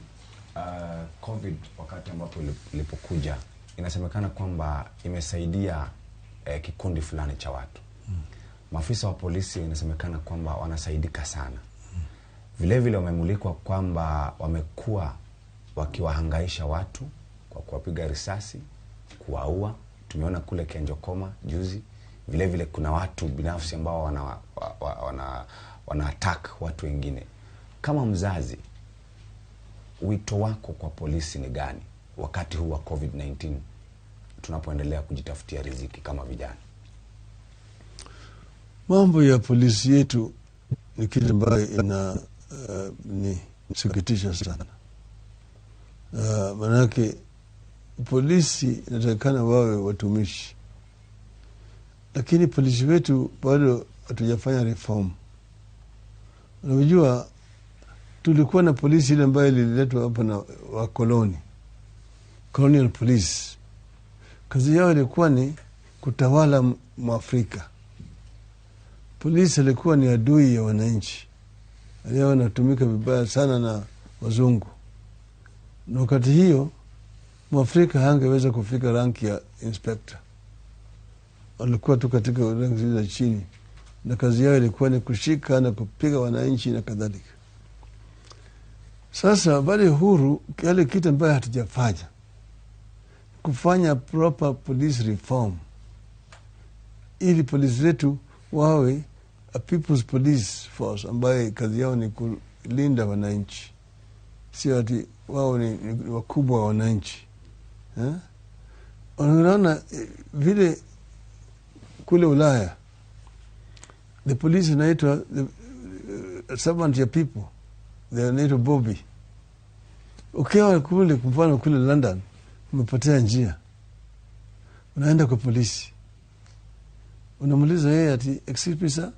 COVID wakati ambapo ilipokuja, inasemekana kwamba imesaidia kikundi fulani cha watu. Maafisa wa polisi inasemekana kwamba wanasaidika sana. Vile vile wamemulikwa kwamba wamekuwa wakiwahangaisha watu kwa kuwapiga risasi, kuwaua. Tumeona kule Kenjokoma juzi. Vile vile kuna watu binafsi ambao wana attack watu wengine. Kama mzazi, wito wako kwa polisi ni gani wakati huu wa COVID-19 tunapoendelea kujitafutia riziki kama vijana? Mambo ya polisi yetu ni kitu ambayo ni sikitisha sana. Manake polisi inatakikana wawe watumishi, lakini polisi wetu bado hatujafanya reform. Unajua tulikuwa na polisi ile ambayo ililetwa hapa na wakoloni, colonial police. Kazi yao ilikuwa ni kutawala Mwafrika. Polisi ilikuwa ni adui ya wananchi, alikuwa wanatumika vibaya sana na wazungu, na wakati hiyo Mwafrika hangeweza kufika ranki ya inspector. Walikuwa tu katika ranki za chini, na kazi yao ilikuwa ni kushika na kupiga wananchi na kadhalika. Sasa baada ya uhuru, yale kitu ambayo hatujafanya kufanya proper police reform, ili polisi wetu wawe a people's police force ambaye kazi yao ni kulinda wananchi, sio ati wao ni wakubwa wa wananchi. Unaona vile kule Ulaya the police inaitwa servant ya people, they inaitwa Bobby. Ukiwa kule kwa mfano kule London umepotea njia, unaenda kwa polisi, unamuuliza yeye ati, excuse me sir,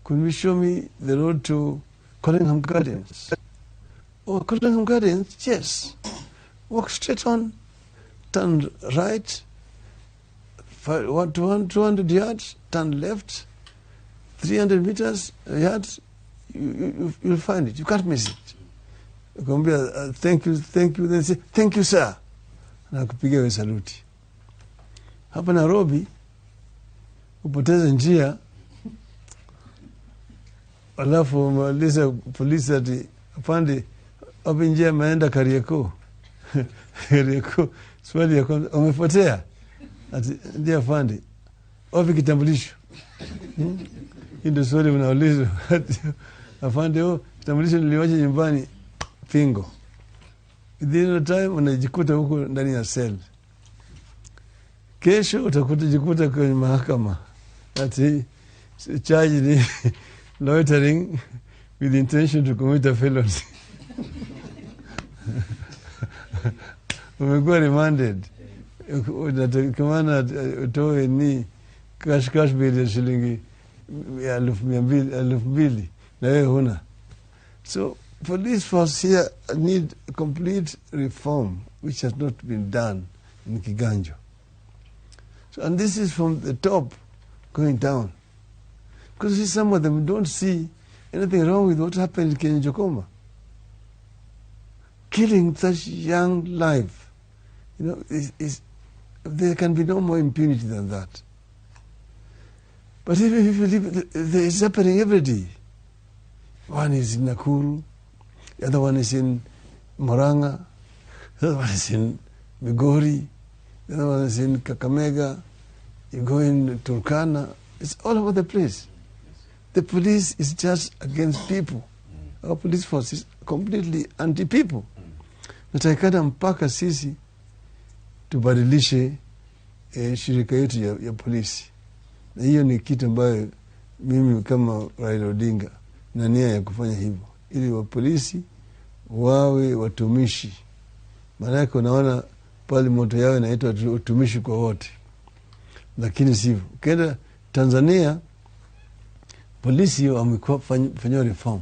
could you show me the road to Collingham Gardens? Oh, Collingham Gardens, yes. Walk straight on, turn right, 200 yards, turn left, 300 meters, yards, you'll find it. You can't miss it. Ukamwambia thank you, then say thank you sir, na kupigia wewe saluti. Hapa Nairobi upoteza njia, alafu maliza polisi ati apande hapo njia imeenda Kariakoo. Kariakoo, swali ya kwanza, umepotea? Ati ndio afande. Wapi kitambulisho? Hii ndio swali unaulizwa. Afande, kitambulisho niliwacha nyumbani Pingo. Within a time unajikuta huko ndani ya cell. Kesho utakujikuta kwenye mahakama ati charge ni loitering with intention to commit a felony. Umekuwa remanded. Unatakikana utoe ni cash bill ya shilingi 2,200 na wewe huna. So police force here need complete reform, which has not been done in Kiganjo. So, and this is from the top going down. Because some of them don't see anything wrong with what happened in Kenya-Jokoma. Killing such young life, there can be no more impunity than that. But even if you leave, it's happening every day. One is in Nakuru, the other one is in Murang'a, the other one is in Migori, the other one is in Kakamega, you go in Turkana, it's all over the place. The police is just against people. Our police force is completely anti-people. Natakikana mpaka sisi tubadilishe shirika yetu ya polisi. Na hiyo ni kitu ambayo mimi kama Raila Odinga na nia ya kufanya hivyo, ili wa polisi wawe watumishi. Maanake unaona pale moto yao inaitwa utumishi kwa wote, lakini sivyo. Ukienda Tanzania polisi wamekuwa fanya reform.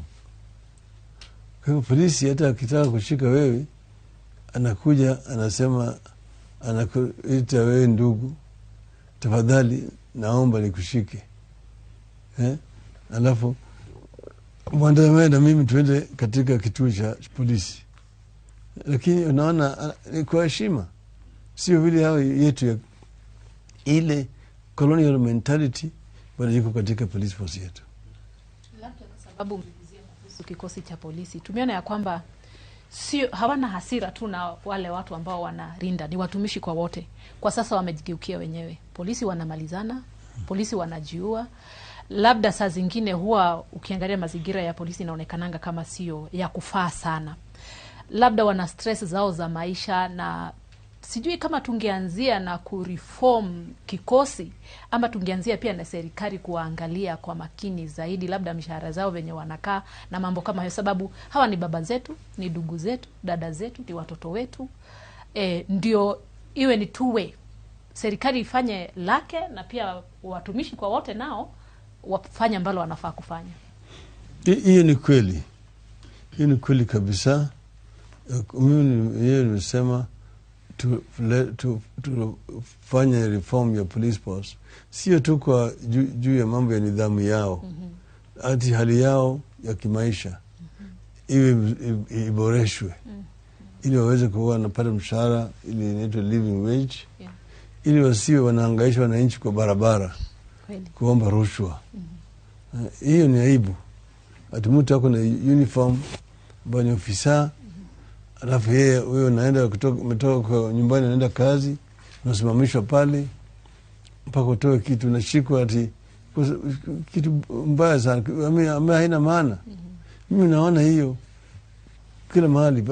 Kwa hivyo polisi hata akitaka kushika wewe anakuja anasema, anakuita wewe ndugu, tafadhali naomba nikushike, alafu mwandamane na mimi tuende katika kituo cha polisi. Lakini unaona ni kwa heshima, sio vile hao yetu ya ile colonial mentality bado iko katika police force yetu. Labda kwa sababu mzungumzia kuhusu kikosi cha polisi, tumeona ya kwamba hawana hasira tu na wale watu ambao wanarinda, ni watumishi kwa wote. Kwa sasa wamejigeukia wenyewe. Polisi wanamalizana, polisi wanajiua. Labda saa zingine huwa ukiangalia mazingira ya polisi inaonekananga kama sio ya kufaa sana. Labda wana stress zao za maisha, na sijui kama tungeanzia na kureform kikosi ama tungeanzia pia na serikali kuangalia kwa makini zaidi labda mishahara zao venye wanakaa na mambo kama hayo, sababu hawa ni baba zetu, ni ndugu zetu, dada zetu, ni watoto wetu. Ndio iwe ni two way, serikali ifanye lake na pia watumishi kwa wote nao wafanye ambalo wanafaa kufanya. Hiyo ni kweli, hiyo ni kweli kabisa. Mimi yeye nimesema tufanye reform ya police force, sio tu kwa juu ya mambo ya nidhamu yao, hadi hali yao ya kimaisha iwe iboreshwe, ili waweze kuwa wanapata mshahara, ili inaitwa living wage, ili wasiwe wanahangaisha wananchi kwa barabara kuomba rushwa. Hiyo ni aibu. Ati mtu ako na uniform ambayo ni ofisa, alafu yeye wewe unaenda umetoka kwa nyumbani unaenda kazi, unasimamishwa pale mpaka utoe kitu, unashikwa ati kitu mbaya sana ambaye haina maana. Mimi naona hiyo kila mahali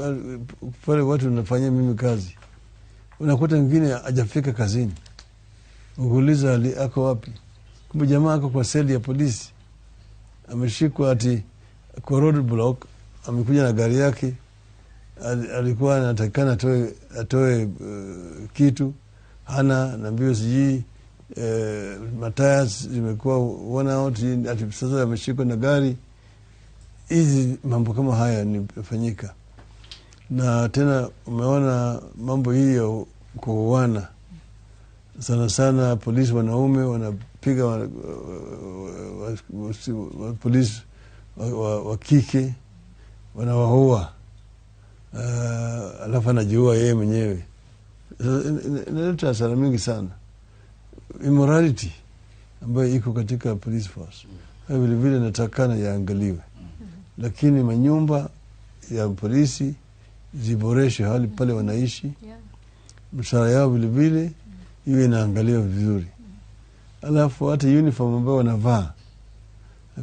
pale watu wanafanyia mimi kazi. Unakuta mwingine hajafika kazini, ukuuliza ako wapi, kumbe jamaa ako kwa seli ya polisi, ameshikwa ati kwa road block, amekuja na gari yake, alikuwa anatakana atoe kitu, hana naambiwa sijui matayas zimekuwa worn out, ati sasa ameshikwa na gari. Hizi mambo kama haya nifanyika. Na tena umeona mambo hiyo kuuana sana sana, polisi wanaume wanapiga polisi wa kike wanawaua, alafu anajiua yeye mwenyewe. Inaleta hasara mingi sana, immorality ambayo iko katika police force. Vile vile natakana yaangaliwe, lakini manyumba ya polisi ziboreshe hali pale wanaishi, mshahara yao vile vile iwe inaangaliwa vizuri. Alafu hata uniform ambayo wanavaa,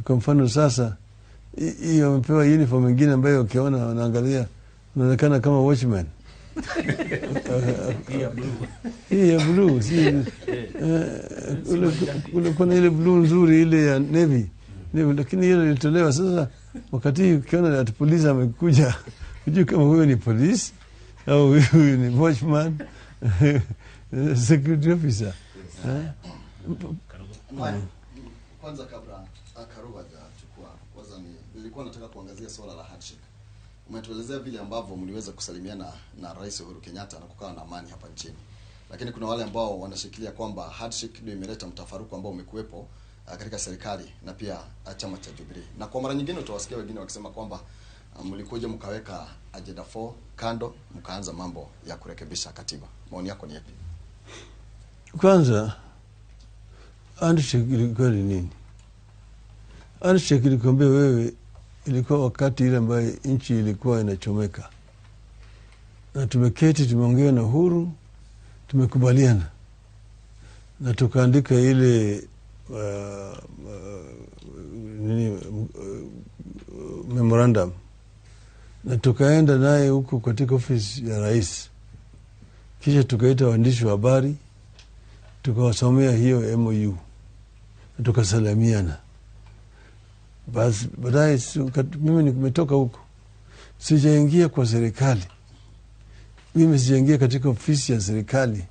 kwa mfano sasa hiyo wamepewa uniform nyingine ambayo ukiona wanaangalia unaonekana kama watchman. Hii ya blue, ule kuna ile blue nzuri ile ya navy, lakini ile ilitolewa sasa. Wakati ukiona ati polisi amekuja, hujui kama huyo ni polisi au huyo ni watchman, security officer. Kwanza kabla Karuba hajachukua, kwanza nilikuwa nataka kuangazia swala la handshake. Umetuelezea vile ambavyo mliweza kusalimiana na Rais Uhuru Kenyatta na kukawa na amani hapa nchini. Lakini kuna wale ambao wanashikilia kwamba handshake ndio imeleta mtafaruku ambao umekuwepo katika serikali na pia chama cha Jubilee. Na kwa mara nyingine utawasikia wengine wakisema kwamba mlikuja mkaweka agenda 4 kando, mkaanza mambo ya kurekebisha katiba. Maoni yako ni yapi? Kwanza, handshake ilikuwa ni nini? Handshake ilikwambia wewe, ilikuwa wakati ile ambayo nchi ilikuwa inachomeka, na tumeketi tumeongea na Uhuru, tumekubaliana na tukaandika ile memorandum, na tukaenda naye huko katika ofisi ya rais, kisha tukaita waandishi wa habari, tukawasomea hiyo MOU na tukasalamiana. Basi baadaye mimi nimetoka huko, sijaingia kwa serikali, mimi sijaingia katika ofisi ya serikali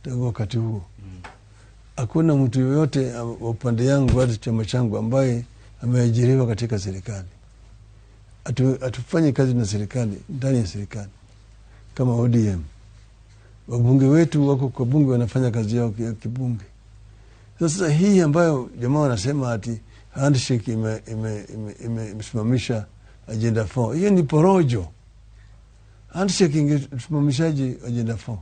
tangu wakati huo. Hakuna mtu yoyote upande yangu hata chama changu ambaye ameajiriwa katika serikali. Atufanye kazi na serikali, ndani ya serikali kama ODM. Wabunge wetu wako kwa bunge wanafanya kazi yao ya kibunge. Sasa hii ambayo jamaa wanasema ati handshake imesimamisha agenda 4, hiyo ni porojo. Handshake ingesimamishaje agenda 4?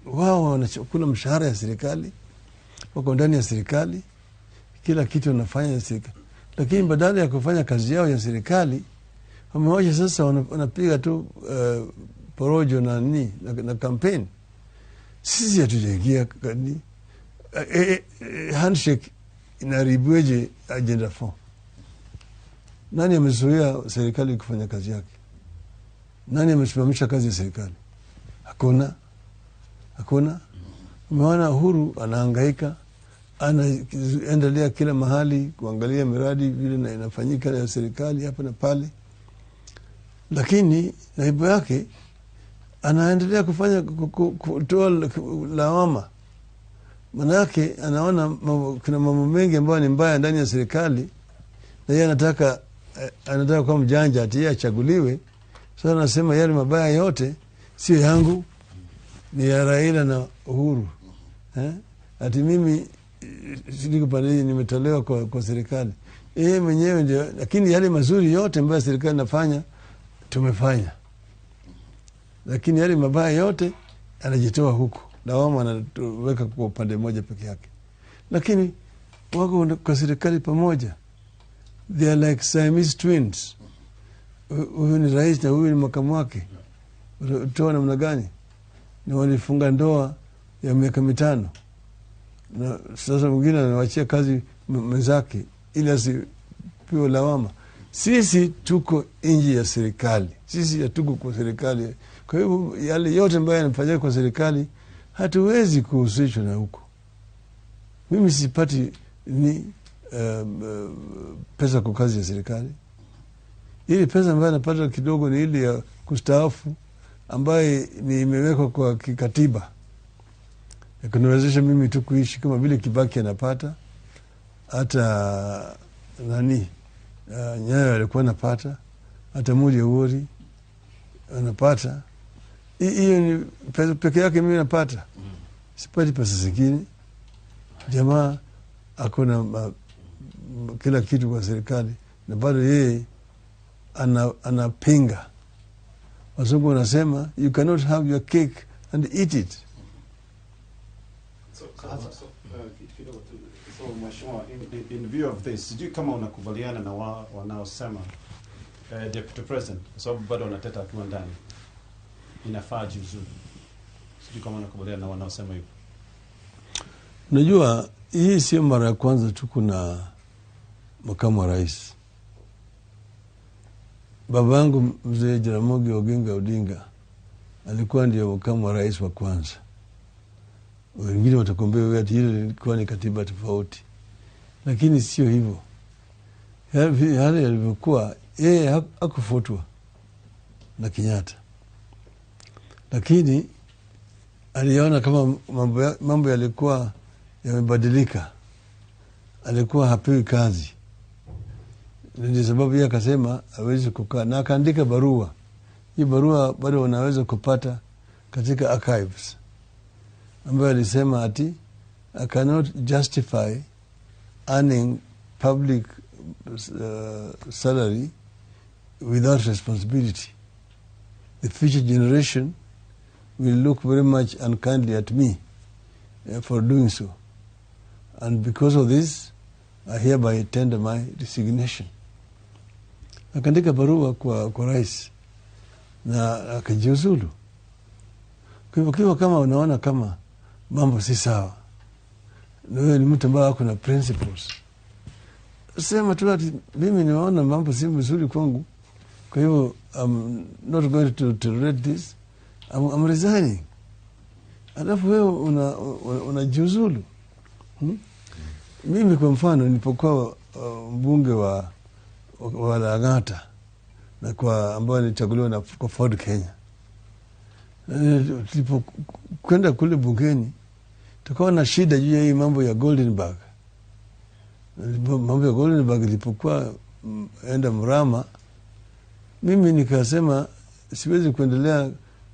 Wao wanachukua mshahara ya serikali, wako ndani ya serikali, kila kitu wanafanya ya serikali, lakini badala ya kufanya kazi yao ya serikali wamewacha sasa wanapiga tu porojo na kampeni. Sisi hatujaingia kani handshake inaribueje agenda 4? Nani amezuia serikali kufanya kazi yake? Nani amesimamisha kazi ya serikali? Hakuna. Umeona Uhuru anahangaika, anaendelea kila mahali kuangalia miradi vile inafanyika ya serikali hapa na pale, lakini naibu yake anaendelea kufanya kutoa lawama. Manake anaona kuna mambo mengi ambayo ni mbaya ndani ya serikali, na yeye anataka kuwa mjanja ati yeye achaguliwe. Sasa anasema yale mabaya yote sio yangu, ni ya Raila na Uhuru. Ati mimi siko pale, nimetolewa kwa serikali. Yeye mwenyewe ndio, lakini yale mazuri yote ambayo serikali inafanya tumefanya. Lakini yale mabaya yote anajitoa huku. Lawama anaweka kwa upande mmoja peke yake. Lakini wako kwa serikali pamoja. They are like Siamese twins. Huyu ni rais na huyu ni makamu wake. Utoa namna gani? Na walifunga ndoa ya miaka 5. Na sasa mwingine anawachia kazi mwenzake ili asipewe lawama. Sisi tuko nje ya serikali. Sisi hatuko kwa serikali. Kwa hivyo yale yote ambayo yanafanyika kwa serikali hatuwezi kuhusishwa na huko. Mimi sipati pesa kwa kazi ya serikali. Ili pesa ambayo napata kidogo ni ile ya kustaafu ambayo ni imewekwa kwa kikatiba. Kuniwezesha mimi tu kuishi kama vile Kibaki anapata, hata Nyayo alikuwa anapata, hata Mudi Awori anapata. Hiyo ni pesa peke yake mimi napata. Sipati pesa zingine. Jamaa akona kila kitu kwa serikali na bado yeye anapinga. Wazungu wanasema you cannot have your cake and eat it. So Mheshimiwa, in view of this, sijui kama unakubaliana na wanaosema Deputy President, kwa sababu bado wanateta akiwa ndani, inafaa jiuzulu. Sijui kama unakubaliana na wanaosema hivyo. Unajua, hii sio mara ya kwanza tu kuna makamu wa rais. Babangu mzee Jaramogi Oginga Odinga alikuwa ndio makamu wa rais wa kwanza. Wengine watakombea wewe ati hilo ilikuwa ni katiba tofauti. Lakini sio hivyo. Yale yalivyokuwa, yeye hakufutwa na Kenyatta. Lakini aliona kama mambo yalikuwa yamebadilika. Alikuwa hapewi kazi. Ndio sababu yeye akasema hawezi kukaa, na akaandika barua. Hii barua bado wanaweza kupata katika archives. Ambayo alisema ati I cannot justify earning public salary without responsibility. The future generation will look very much unkindly at me for doing so. And because of this, I hereby tender my resignation. Akaandika barua kwa rais na akajiuzulu. Kwa hivyo kama unaona kama mambo si sawa, na wewe ni mtu ambaye kuna principles, sema tu ati mimi nimeona mambo si mzuri kwangu, kwa hivyo I'm not going to tolerate this, I'm resigning. Alafu wewe unajiuzulu. Mimi kwa mfano nilipokuwa mbunge wa Lang'ata na kwa ambayo nilichaguliwa kwa Ford Kenya, tulipokwenda kule bungeni tukawa na shida juu ya hii mambo ya Goldenberg. Mambo ya Goldenberg ilipokuwa enda mrama, mimi nikasema siwezi kuendelea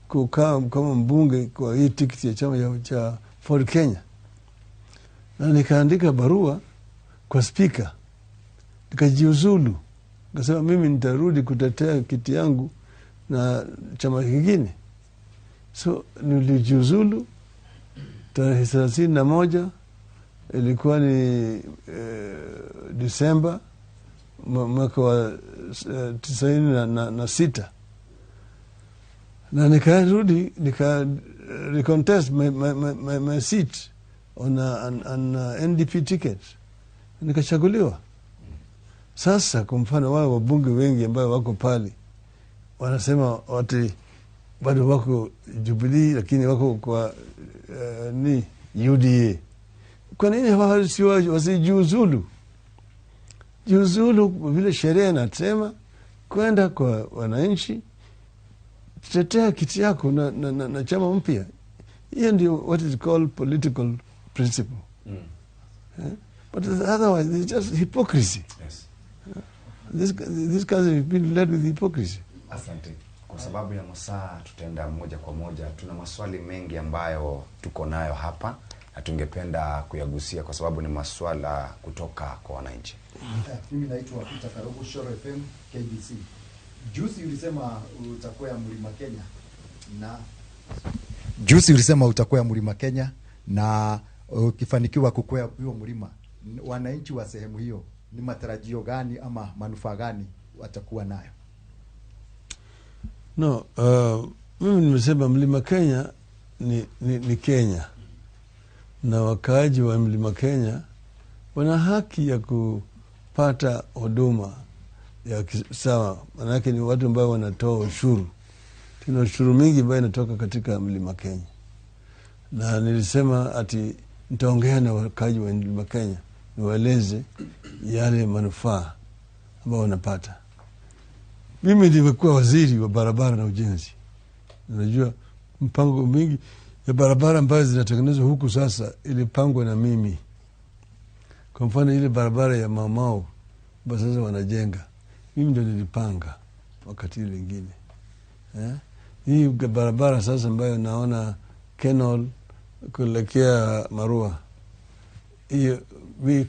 kukaa kama mbunge kwa hii tikiti ya chama cha Ford Kenya. Na nikaandika barua kwa speaker, nikajiuzulu. Nikasema mimi nitarudi kutetea kiti yangu na chama kingine. So nilijiuzulu tarehe 31 ilikuwa ni Disemba mwaka wa 96. Na nikarudi recontest my seat on an NDP ticket. Nikachaguliwa. Sasa kwa mfano wale wabunge wengi ambao wako pale wanasema watu bado wako Jubilee lakini wako kwa ni UDA. Kwa nini wasijiuzulu? Jiuzulu vile sheria inasema, kwenda kwa wananchi, tetea kiti yako na chama mpya. Hiyo ndio what is called political principle. But otherwise it's just hypocrisy. Yes. This country has been led with hypocrisy. Asante. Kwa sababu ya masaa tutaenda moja kwa moja. Tuna maswali mengi ambayo tuko nayo hapa na tungependa kuyagusia kwa sababu ni maswala kutoka kwa wananchi. Mimi naitwa Peter Karogo, Shoro FM, KBC. Juzi ulisema utakuwa Mlima Kenya na ukifanikiwa kukwea hiyo mlima, wananchi wa sehemu hiyo ni matarajio gani ama manufaa gani watakuwa nayo? No, mimi nimesema Mlima Kenya ni Kenya, na wakaaji wa Mlima Kenya wana haki ya kupata huduma ya sawa. Manake ni watu ambao wanatoa ushuru. Tuna ushuru mingi ambayo inatoka katika Mlima Kenya, na nilisema ati nitaongea na wakaaji wa Mlima Kenya niwaeleze yale manufaa ambao wanapata. Mimi nimekuwa waziri wa barabara na ujenzi. Unajua mpango mingi ya barabara ambazo zinatengenezwa huku sasa ilipangwa na mimi. Kwa mfano ile barabara ya Mamao basi sasa wanajenga, mimi ndio nilipanga wakati ile nyingine. Hii barabara sasa ambayo naona Kenol kuelekea Marua, hiyo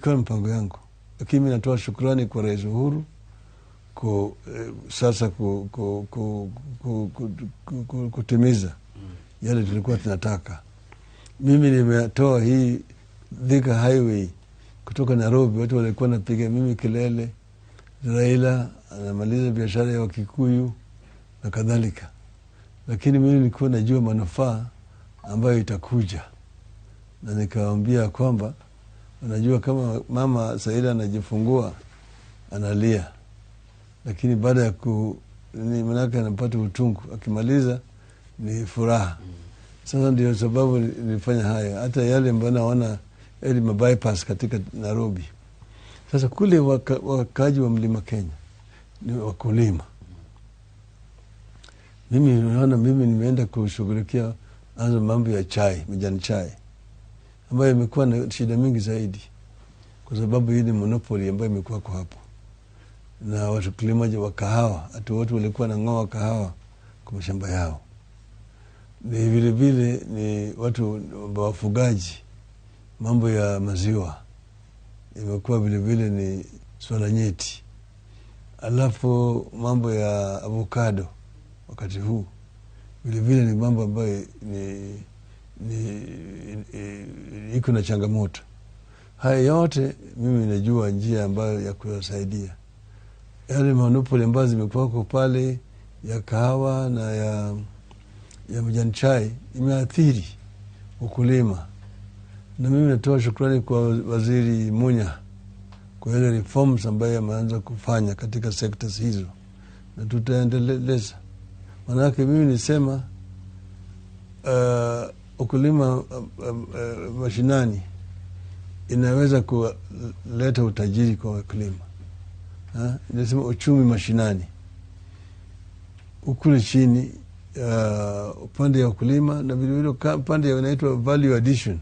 kwa mpango yangu. Lakini mimi natoa shukrani kwa Rais Uhuru sasa kutimiza yale tulikuwa tunataka. Mimi nimetoa hii Thika Highway kutoka Nairobi, watu walikuwa napiga mimi kelele, Raila anamaliza biashara ya Wakikuyu na kadhalika. Lakini mimi nilikuwa najua manufaa ambayo itakuja, na nikawaambia kwamba unajua kama mama Saida anajifungua analia, lakini baada ya manake anapata utungu, akimaliza ni furaha. Sasa ndio sababu nilifanya haya. Hata yale ambayo naona ile bypass katika Nairobi. Sasa kule wakaaji wa Mlima Kenya ni wakulima. Mimi nimeenda kushughulikia mambo ya chai, majani chai, ambayo imekuwa na shida mingi zaidi kwa sababu hii ni monopoly ambayo imekuwa kwa hapo. Na watu kulima wa kahawa, watu wote walikuwa na ngoa kahawa kwa mashamba yao. Ni vile vile ni watu wafugaji, mambo ya maziwa imekuwa vile vile ni swala nyeti. Alafu mambo ya avocado wakati huu vile vile ni mambo ambayo iko na changamoto. Haya yote mimi najua njia ambayo ya kuwasaidia. Yale monopoly ambazo zimekuwa kwa pale ya kahawa na ya majani chai imeathiri ukulima. Na mimi natoa shukrani kwa Waziri Munya kwa ile reforms ambayo ameanza kufanya katika sectors hizo, na tutaendeleza. Manake mimi nisema ukulima mashinani inaweza kuleta utajiri kwa wakulima. Inasema uchumi mashinani ukule chini upande ya ukulima, na vile vile upande ya inaitwa value addition,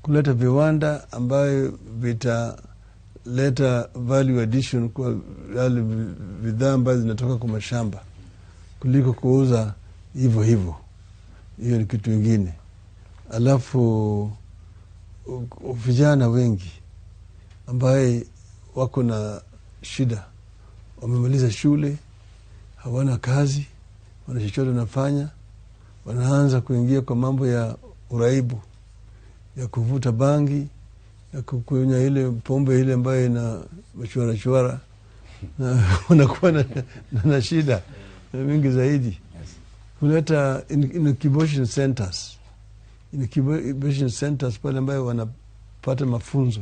kuleta viwanda ambayo vitaleta value addition kwa yale bidhaa ambazo zinatoka kwa mashamba kuliko kuuza hivyo. Hiyo ni kitu kingine. Alafu vijana wengi ambaye wako na shida, wamemaliza shule, hawana kazi, wana chochote wanafanya, wanaanza kuingia kwa mambo ya uraibu, ya kuvuta bangi, ya kukunywa ile pombe ile ambayo ina machwara, na wanakuwa na shida mingi zaidi. Kuleta incubation centers pale ambayo wanapata mafunzo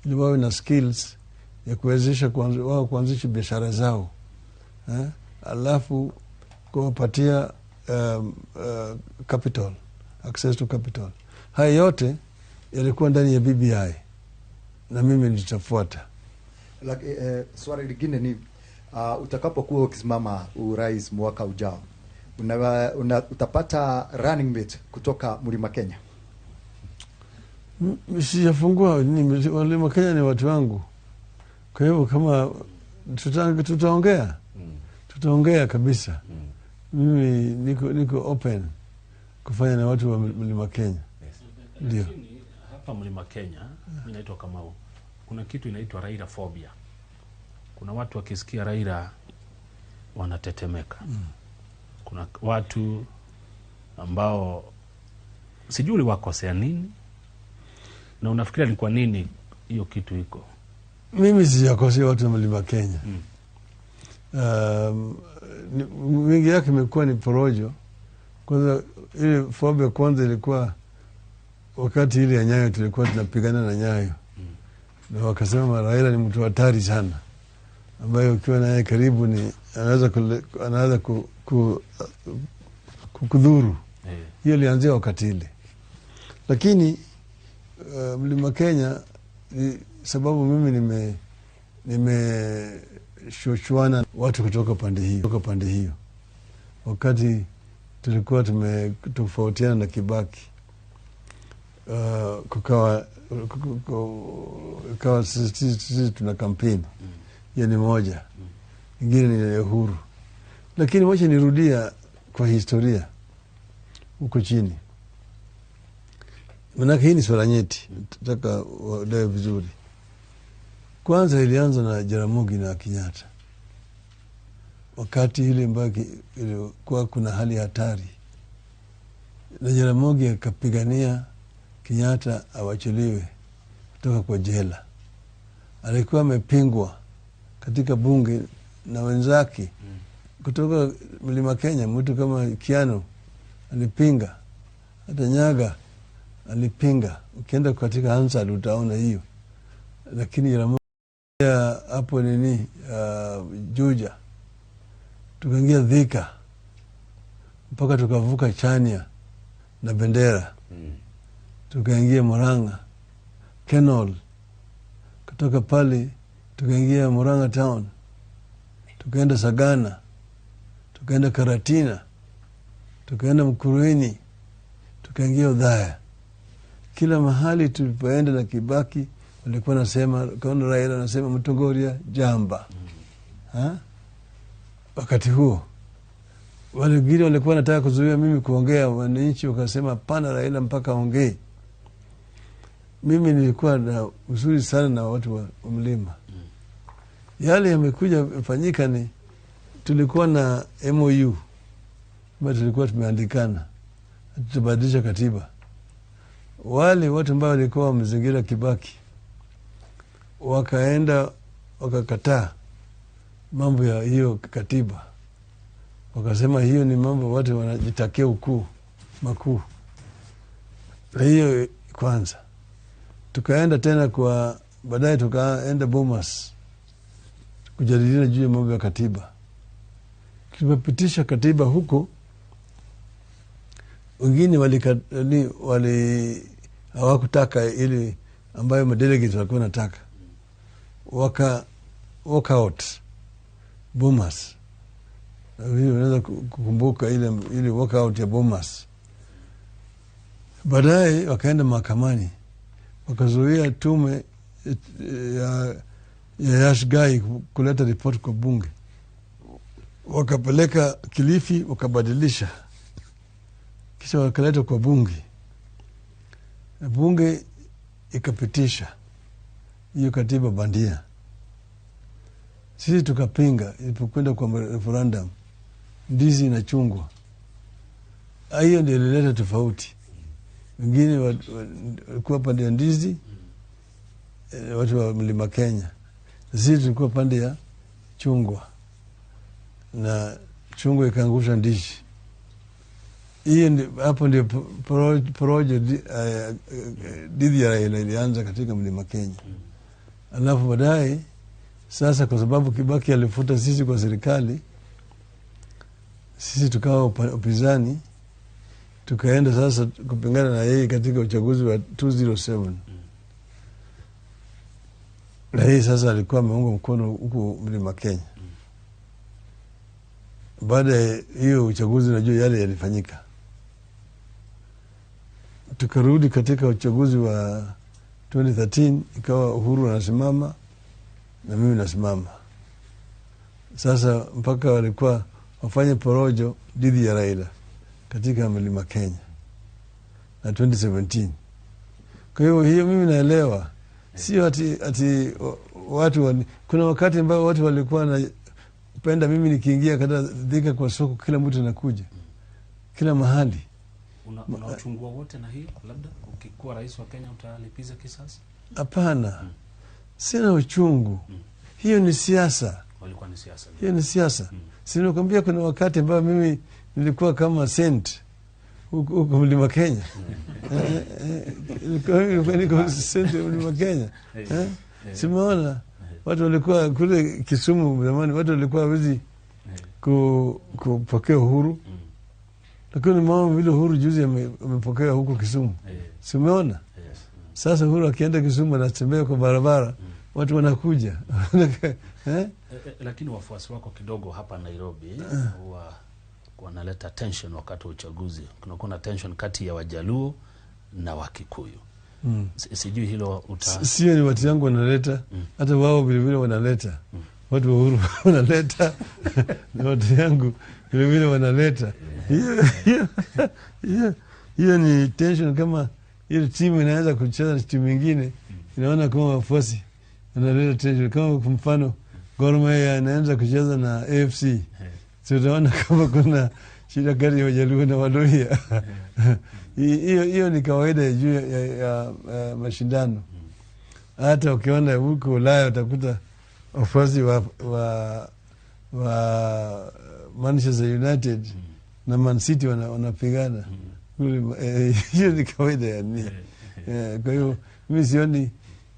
ili wawe na skills ya kuwezesha wao kuanzisha biashara zao. Alafu kuwapatia capital, access to capital. Haya yote yalikuwa ndani ya BBI na mimi nitafuata. Swali lingine ni utakapokuwa ukisimama urais mwaka ujao, utapata running mate kutoka Mlima Kenya? Sijafungua Mlima Kenya, ni watu wangu. Kwa hivyo kama tutaongea kabisa. Mimi niko open kufanya na watu wa Mlima Kenya. Ndio. Hapa Mlima Kenya, mimi naitwa Kamau. Kuna kitu inaitwa Raila phobia. Kuna watu wakisikia Raila wanatetemeka. Kuna watu ambao sijui wakosea nini, na unafikiria ni kwa nini hiyo kitu iko? Mimi sijakosea watu wa Mlima Kenya. Wingi yake imekuwa ni porojo. Kwanza ile phobia kwanza ilikuwa wakati ile ya Nyayo, tulikuwa tunapigana na Nyayo. Na wakasema Raila ni mtu hatari sana, ambaye ukiwa naye karibu ni anaweza kukudhuru. Hiyo ilianzia wakati ile. Lakini Mlima Kenya sababu mimi nimeshuana watu kutoka pande hiyo. Wakati tulikuwa tumetofautiana na Kibaki, kukawa sisi tuna kampeni. Hiyo ni moja. Ingine ni Uhuru. Lakini wacha nirudia kwa historia huko chini. Manake hii ni swala nyeti, nataka uelewe vizuri. Kwanza ilianza na Jaramogi na Kenyatta. Wakati ile mbaki ilikuwa kuna hali hatari, na Jaramogi akapigania Kenyatta awachiliwe kutoka kwa jela. Alikuwa amepingwa katika bunge na wenzake kutoka Mlima Kenya. Mtu kama Kiano alipinga, hata Nyaga alipinga. Ukienda katika Hansard utaona hiyo. Lakini Jaramogi hapo Juja, tukaingia Thika mpaka tukavuka Chania na Bendera, tukaingia Murang'a Kenol, kutoka pale tukaingia Murang'a Town, tukaenda Sagana, tukaenda Karatina, tukaenda Mkurueni, tukaingia Udhaya. Kila mahali tulipoenda na Kibaki walikuwa nasema, kaona Raila nasema Mtongoria jamba. Wakati huo wale wengine walikuwa nataka kuzuia mimi kuongea, wananchi wakasema pana Raila mpaka ongee. Mimi nilikuwa na uzuri sana na watu wa Mlima. Yale yamekuja fanyika ni tulikuwa na MOU ambayo tulikuwa tumeandikana tutabadilisha katiba. Wale watu ambao walikuwa wamezingira Kibaki wakaenda wakakataa mambo ya hiyo katiba. Wakasema hiyo ni mambo watu wanajitakia makuu. Na hiyo kwanza. Tukaenda tena baadaye tukaenda Bomas kujadiliana juu ya mambo ya katiba. Tulipopitisha katiba huko, wengine hawakutaka ili ambayo madelegates walikuwa nataka. Walk out Bomas. Hiyo unaweza kukumbuka ile walk out ya Bomas. Baadaye wakaenda mahakamani, wakazuia tume ya Yash Gai kuleta report kwa bunge. Wakapeleka Kilifi, wakabadilisha, kisha wakaleta kwa bunge. Bunge ikapitisha hiyo katiba bandia. Sisi tukapinga. Ilipokwenda kwa referendum, ndizi na chungwa. Hiyo ndio ilileta tofauti. Wengine walikuwa pande ya ndizi, watu wa Mlima Kenya. Sisi tulikuwa pande ya chungwa, na chungwa ikaangusha ndizi. Hiyo hapo ndio porojo dhidi ya Raila ilianza katika Mlima Kenya. Alafu baadaye sasa, kwa sababu Kibaki alifuta sisi kwa serikali, sisi tukawa upinzani, tukaenda sasa kupingana na yeye katika uchaguzi wa 2007. Na yeye sasa alikuwa ameunga mkono huko Mlima Kenya. baada ya hiyo uchaguzi, najua yale yalifanyika. Tukarudi katika uchaguzi wa 2013, ikawa Uhuru anasimama na mimi nasimama. Sasa mpaka walikuwa wafanye porojo dhidi ya Raila katika Mlima Kenya na 2017. Kwa hiyo mimi naelewa, sio ati watu kuna wakati ambao watu walikuwa na penda mimi nikiingia kada dhika kwa soko, kila mtu anakuja kila mahali. Una uchungu wote na hiyo? Labda ukikuwa rais wa Kenya utalipiza kisasi? Hapana, sina uchungu. Hiyo ni siasa. Walikuwa ni siasa. Hiyo ni siasa. Sinakwambia kuna wakati ambao mimi nilikuwa kama sent huko Mlima Kenya. Nilikuwa sent Mlima Kenya. Simeona watu walikuwa kule Kisumu zamani, watu walikuwa hawezi kupokea Uhuru. Lakini mama vile Uhuru juzi amepokea huko Kisumu. Simeona? Sasa Uhuru akienda Kisumu anatembea kwa barabara, watu wanakuja. Lakini wafuasi wako kidogo hapa Nairobi huwa wanaleta tension wakati wa uchaguzi. Kuna tension kati ya Wajaluo na Wakikuyu. Sijui hilo sio ni watu yangu wanaleta, hata wao vile vile wanaleta. Watu wa Uhuru wanaleta na watu yangu vile vile wanaleta. Hiyo ni tension. Kama ile timu inaweza kucheza na timu nyingine, inaona kama wafuasi wanaleta tension. Kama kwa mfano Gor Mahia inaanza kucheza na AFC, sio utaona kama kuna shida kati ya Wajaluo na Waluhya. Hiyo ni kawaida juu ya mashindano. Hata ukiona huko Ulaya utakuta wafuasi wa Manchester United na Man City wanapigana. Hiyo ni kawaida ya nini. Kwa hiyo mimi sioni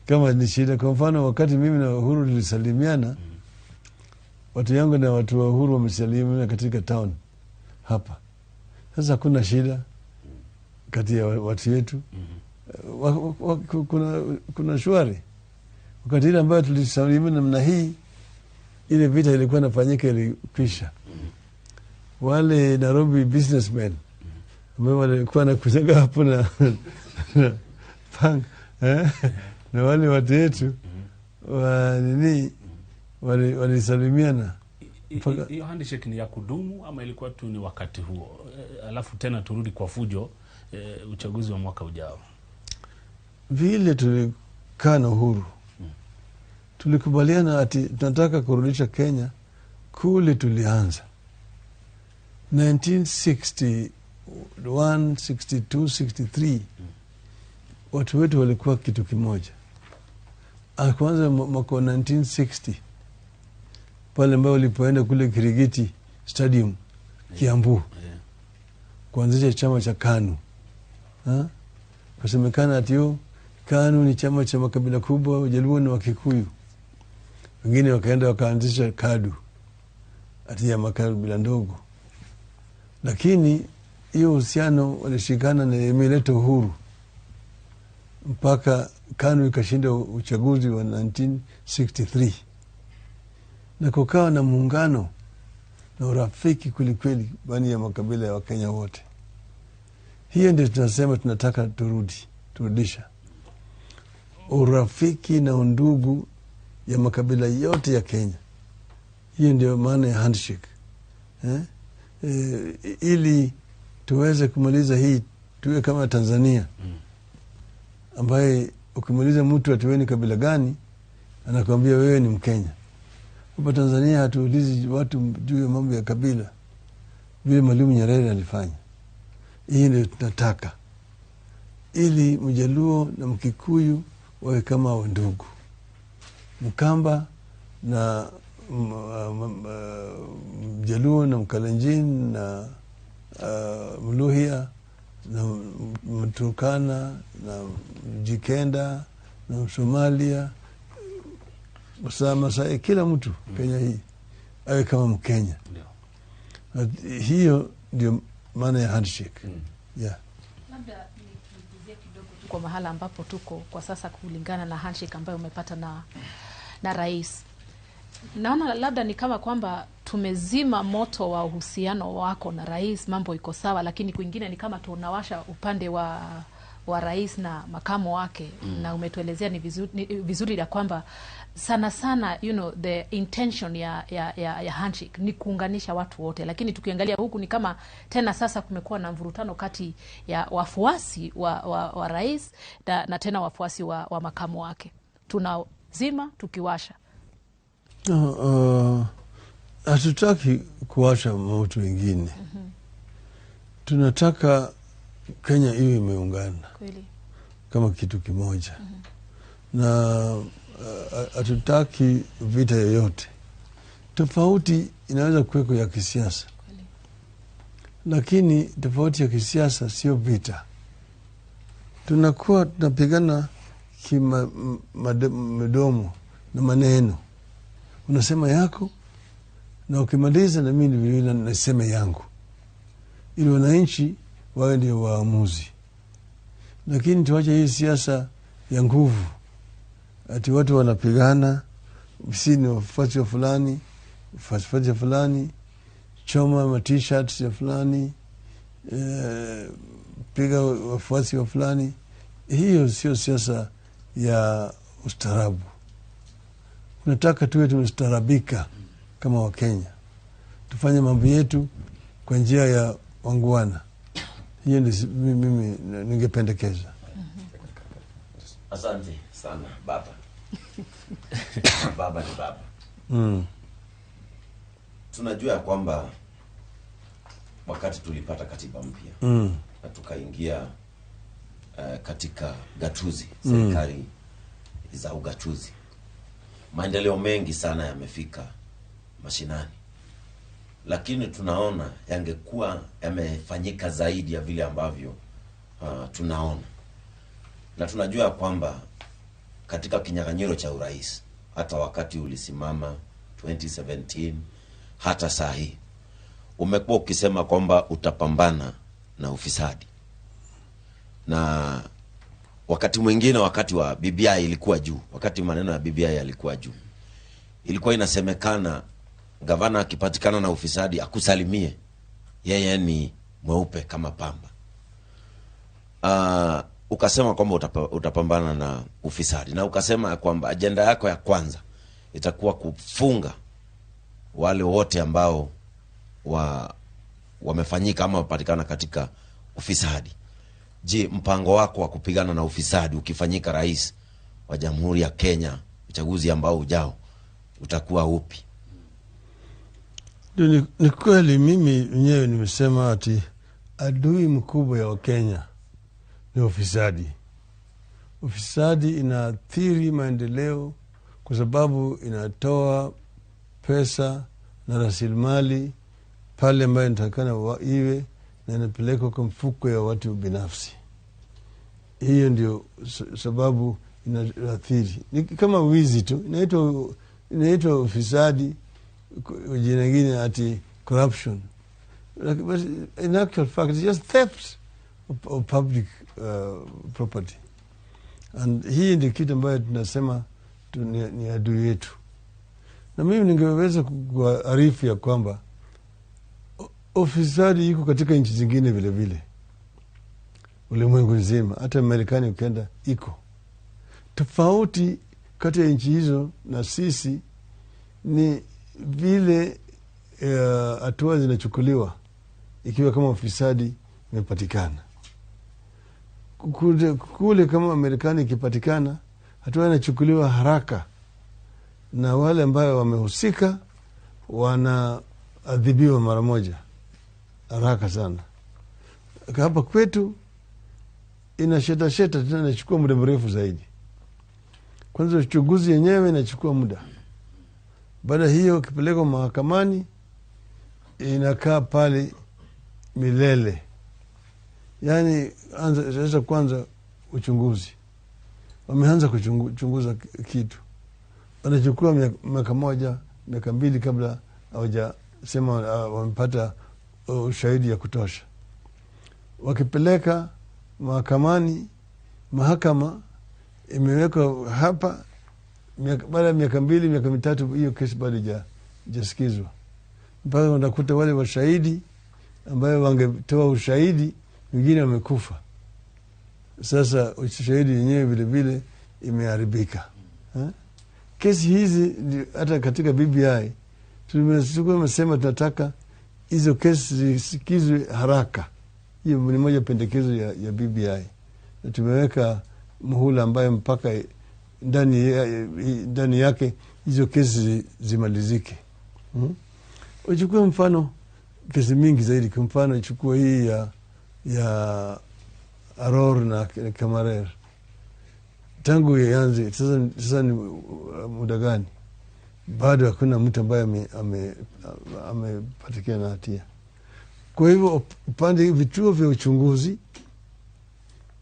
kama ni shida. Kwa mfano wakati mimi na Uhuru tulisalimiana, watu yangu na watu wa Uhuru wamesalimiana katika town hapa. Sasa kuna shida kati ya watu yetu. Kuna shwari. Wakati ile ambayo tulisalimiana namna hii, ile vita ilikuwa inafanyika ilikwisha. Wale Nairobi businessmen ambao walikuwa nakujaga hapo na na wale watu yetu walisalimiana. Hiyo handshake ni ya kudumu ama ilikuwa tu ni wakati huo? Alafu tena turudi kwa fujo uchaguzi wa mwaka ujao. Vile tulikaa na Uhuru, tulikubaliana ati tunataka kurudisha Kenya kule tulianza 1961, 62, 63. Watu wetu walikuwa kitu kimoja. Kwanza mwaka 1960 pale ambao walipoenda kule Kirigiti Stadium Kiambu kuanzisha chama cha KANU. Kusemekana ati KANU ni chama cha makabila kubwa, Wajaluo na Wakikuyu. Wengine wakaenda wakaanzisha KADU ati ya makabila ndogo. Lakini hiyo uhusiano walishikana na imeleta uhuru mpaka KANU ikashinda uchaguzi wa 1963 na kukawa na muungano na urafiki kwelikweli bani ya makabila ya Wakenya wote. Hiyo ndio tunasema tunataka turudisha urafiki na undugu ya makabila yote ya Kenya. Hiyo ndio maana ya handshake. Ili tuweze kumaliza hii, tuwe kama Tanzania ambaye ukimaliza mtu atuweni kabila gani anakuambia wewe ni Mkenya. Hapa Tanzania hatuulizi watu juu ya mambo ya kabila vile Mwalimu Nyerere alifanya. Hii ndio tunataka, ili Mjaluo na Mkikuyu wawe kama wandugu. Mkamba na Mjaluo na Mkalenjin na Mluhya na Mturkana na Mjikenda na Somalia, Masai, kila mtu Kenya hii awe kama Mkenya. Hiyo ndio maana ya handshake. Labda nikizie kidogo tu kwa mahala ambapo tuko kwa sasa kulingana na handshake ambayo umepata na rais. Naona labda ni kama kwamba tumezima moto wa uhusiano wako na rais, mambo iko sawa, lakini kwingine ni kama tunawasha upande wa rais na makamo wake. Na umetuelezea ni vizuri ya kwamba sana sana the intention ya handshake ni kuunganisha watu wote, lakini tukiangalia huku ni kama tena sasa kumekuwa na mvurutano kati ya wafuasi wa rais na tena wafuasi wa makamo wake. Tunazima tukiwasha. Hatutaki kuwasha moto wengine. Tunataka Kenya iwe imeungana kama kitu kimoja. Na hatutaki vita yoyote. Tofauti inaweza kuweko ya kisiasa, lakini tofauti ya kisiasa sio vita. Tunakuwa tunapigana midomo na maneno. Unasema yako na ukimaliza na mimi vile nasema yangu, ili wananchi wawe ndio waamuzi. Lakini tuache hii siasa ya nguvu, ati watu wanapigana, sisi ni wafuasi wa fulani, wafuasi wa fulani, choma ma t-shirts ya fulani, piga wafuasi wa fulani. Hiyo sio siasa ya ustaarabu. Tunataka tuwe tumestarabika kama Wakenya, tufanye mambo yetu kwa njia ya wangwana. Hiyo ndio mimi ningependekeza. Asante sana baba. Baba ni baba. Tunajua kwamba wakati tulipata katiba mpya na tukaingia katika gatuzi, serikali za ugatuzi, maendeleo mengi sana yamefika mashinani, lakini tunaona yangekuwa yamefanyika zaidi ya vile ambavyo tunaona. Na tunajua kwamba katika kinyang'anyiro cha urais, hata wakati ulisimama 2017, hata saa hii umekuwa ukisema kwamba utapambana na ufisadi. Na wakati mwingine, wakati wa BBI ilikuwa juu, wakati maneno ya BBI yalikuwa juu, ilikuwa inasemekana gavana akipatikana na ufisadi akusalimie, yeye ni mweupe kama pamba. Ukasema kwamba utapambana na ufisadi, na ukasema kwamba ajenda yako ya kwanza itakuwa kufunga wale wote ambao wamefanyika ama wapatikana katika ufisadi. Je, mpango wako wa kupigana na ufisadi ukifanyika rais wa Jamhuri ya Kenya, uchaguzi ambao ujao, utakuwa upi? Ni kweli mimi mwenyewe nimesema ati adui mkubwa ya Wakenya ni ufisadi. Ufisadi inaathiri maendeleo kwa sababu inatoa pesa na rasilimali pale ambayo inatakana iwe, na inapelekwa kwa mfuko ya watu binafsi. Hiyo ndio sababu inaathiri. Ni kama wizi tu, inaitwa ufisadi, jina lingine ati corruption. But in actual fact, it's just theft of public property. And hii ndio kitu ambayo tunasema ni adui yetu. Na mimi ningeweza kuarifu ya kwamba ufisadi iko katika nchi zingine vile vile, ulimwengu nzima, hata Marekani ukienda iko. Tofauti kati ya nchi hizo na sisi ni vile hatua zinachukuliwa ikiwa kama ufisadi imepatikana. Kule kama Marekani ikipatikana, hatua inachukuliwa haraka na wale ambao wamehusika wanaadhibiwa mara moja, haraka sana. Hapa kwetu inasheta tena, inachukua muda mrefu zaidi. Kwanza uchunguzi yenyewe inachukua muda. Baada hiyo kipeleko mahakamani inakaa pale milele. Yani sasa kwanza uchunguzi. Wameanza kuchunguza kitu, wanachukua miaka moja, miaka mbili kabla hawajasema wamepata ushahidi ya kutosha. Wakipeleka mahakamani, mahakama imeweka hapa, baada ya miaka mbili, miaka mitatu, hiyo kesi bado haijasikizwa. mpaka unakuta wale washahidi ambayo wangetoa ushahidi wengine wamekufa. Sasa ushahidi yenyewe vile vile imeharibika. Kesi hizi hata katika BBI tumesema tunataka hizo kesi zisikizwe haraka. Hiyo ni moja pendekezo ya BBI. Na tumeweka muhula ambayo mpaka ndani yake hizo kesi zimalizike. Uchukue mfano kesi mingi zaidi. Kwa mfano ichukue hii ya Aror na Kamarer. Tangu ianze sasa ni muda gani? Bado hakuna mtu ambaye amepatikana na hatia. Kwa hivyo upande vituo vya uchunguzi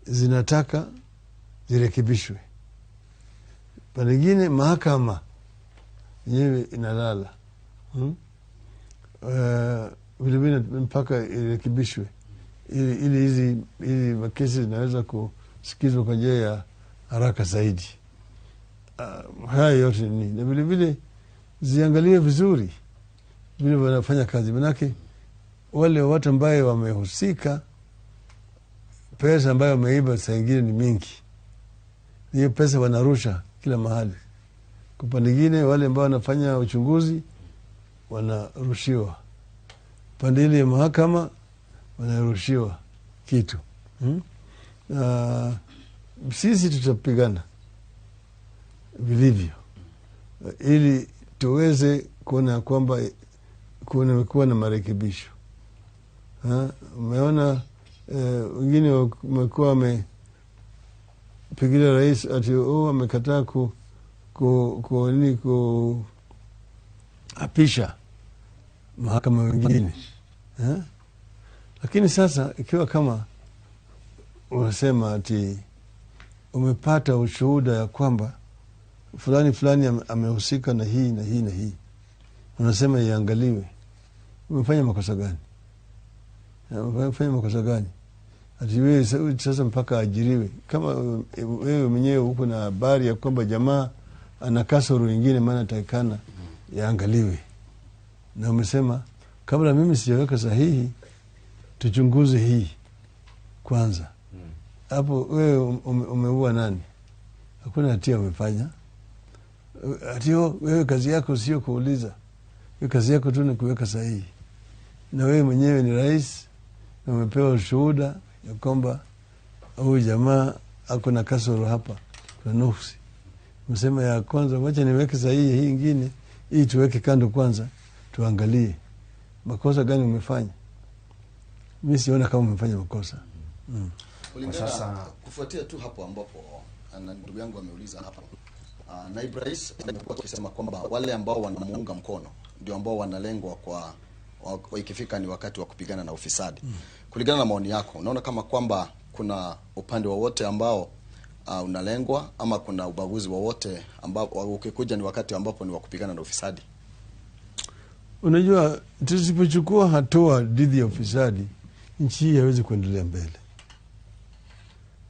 zinataka zirekebishwe. Pande nyingine mahakama yenyewe inalala. Vile vile mpaka irekebishwe ili makesi zinaweza kusikizwa kwa njia ya haraka zaidi. Haya yote ni na vile vile ziangalie vizuri vile wanafanya kazi, manake wale watu ambaye wamehusika, pesa ambayo wameiba saa ingine ni mingi. Hiyo pesa wanarusha kila mahali. Kwa pande nyingine wale ambao wanafanya uchunguzi wanarushiwa. Pande ile ya mahakama wanarushiwa kitu. Sisi tutapigana vilivyo ili tuweze kuona kwamba kuwa na marekebisho. Umeona wengine wamekuwa wamepigilia rais ati amekataa kuapisha mahakama wengine. Lakini sasa ikiwa kama unasema ati umepata ushuhuda ya kwamba fulani amehusika na hii na hii na hii, unasema iangaliwe, umefanya makosa gani? Umefanya makosa gani? Ati wewe sasa mpaka ajiriwe? Kama wewe mwenyewe uko na habari ya kwamba jamaa ana kasoro nyingine, maana takikana yaangaliwe, na umesema kabla mimi sijaweka sahihi tuchunguze hii kwanza. Hapo wewe umeua nani? Hakuna hatia umefanya. Atio wewe kazi yako sio kuuliza. Wewe kazi yako tu ni kuweka sahihi. Na wewe mwenyewe ni rais na umepewa ushuhuda ya kwamba huyu jamaa ako na kasoro hapa na nuksi. Umesema ya kwanza wacha niweke sahihi, hii nyingine hii tuweke kando kwanza tuangalie makosa gani umefanya. Mimi siona kama umefanya makosa. Sasa kufuatia tu hapo ambapo na ndugu yangu ameuliza hapa, naibu rais amekuwa akisema kwamba wale ambao wanamuunga mkono ndio ambao wanalengwa kwa ikifika ni wakati wa kupigana na ufisadi. Kulingana na maoni yako, unaona kama kwamba kuna upande wowote ambao unalengwa ama kuna ubaguzi wowote ambao ukikuja ni wakati ambapo ni wa kupigana na ufisadi? Unajua, tusipochukua hatua dhidi ya ufisadi, nchi hii haiwezi kuendelea mbele.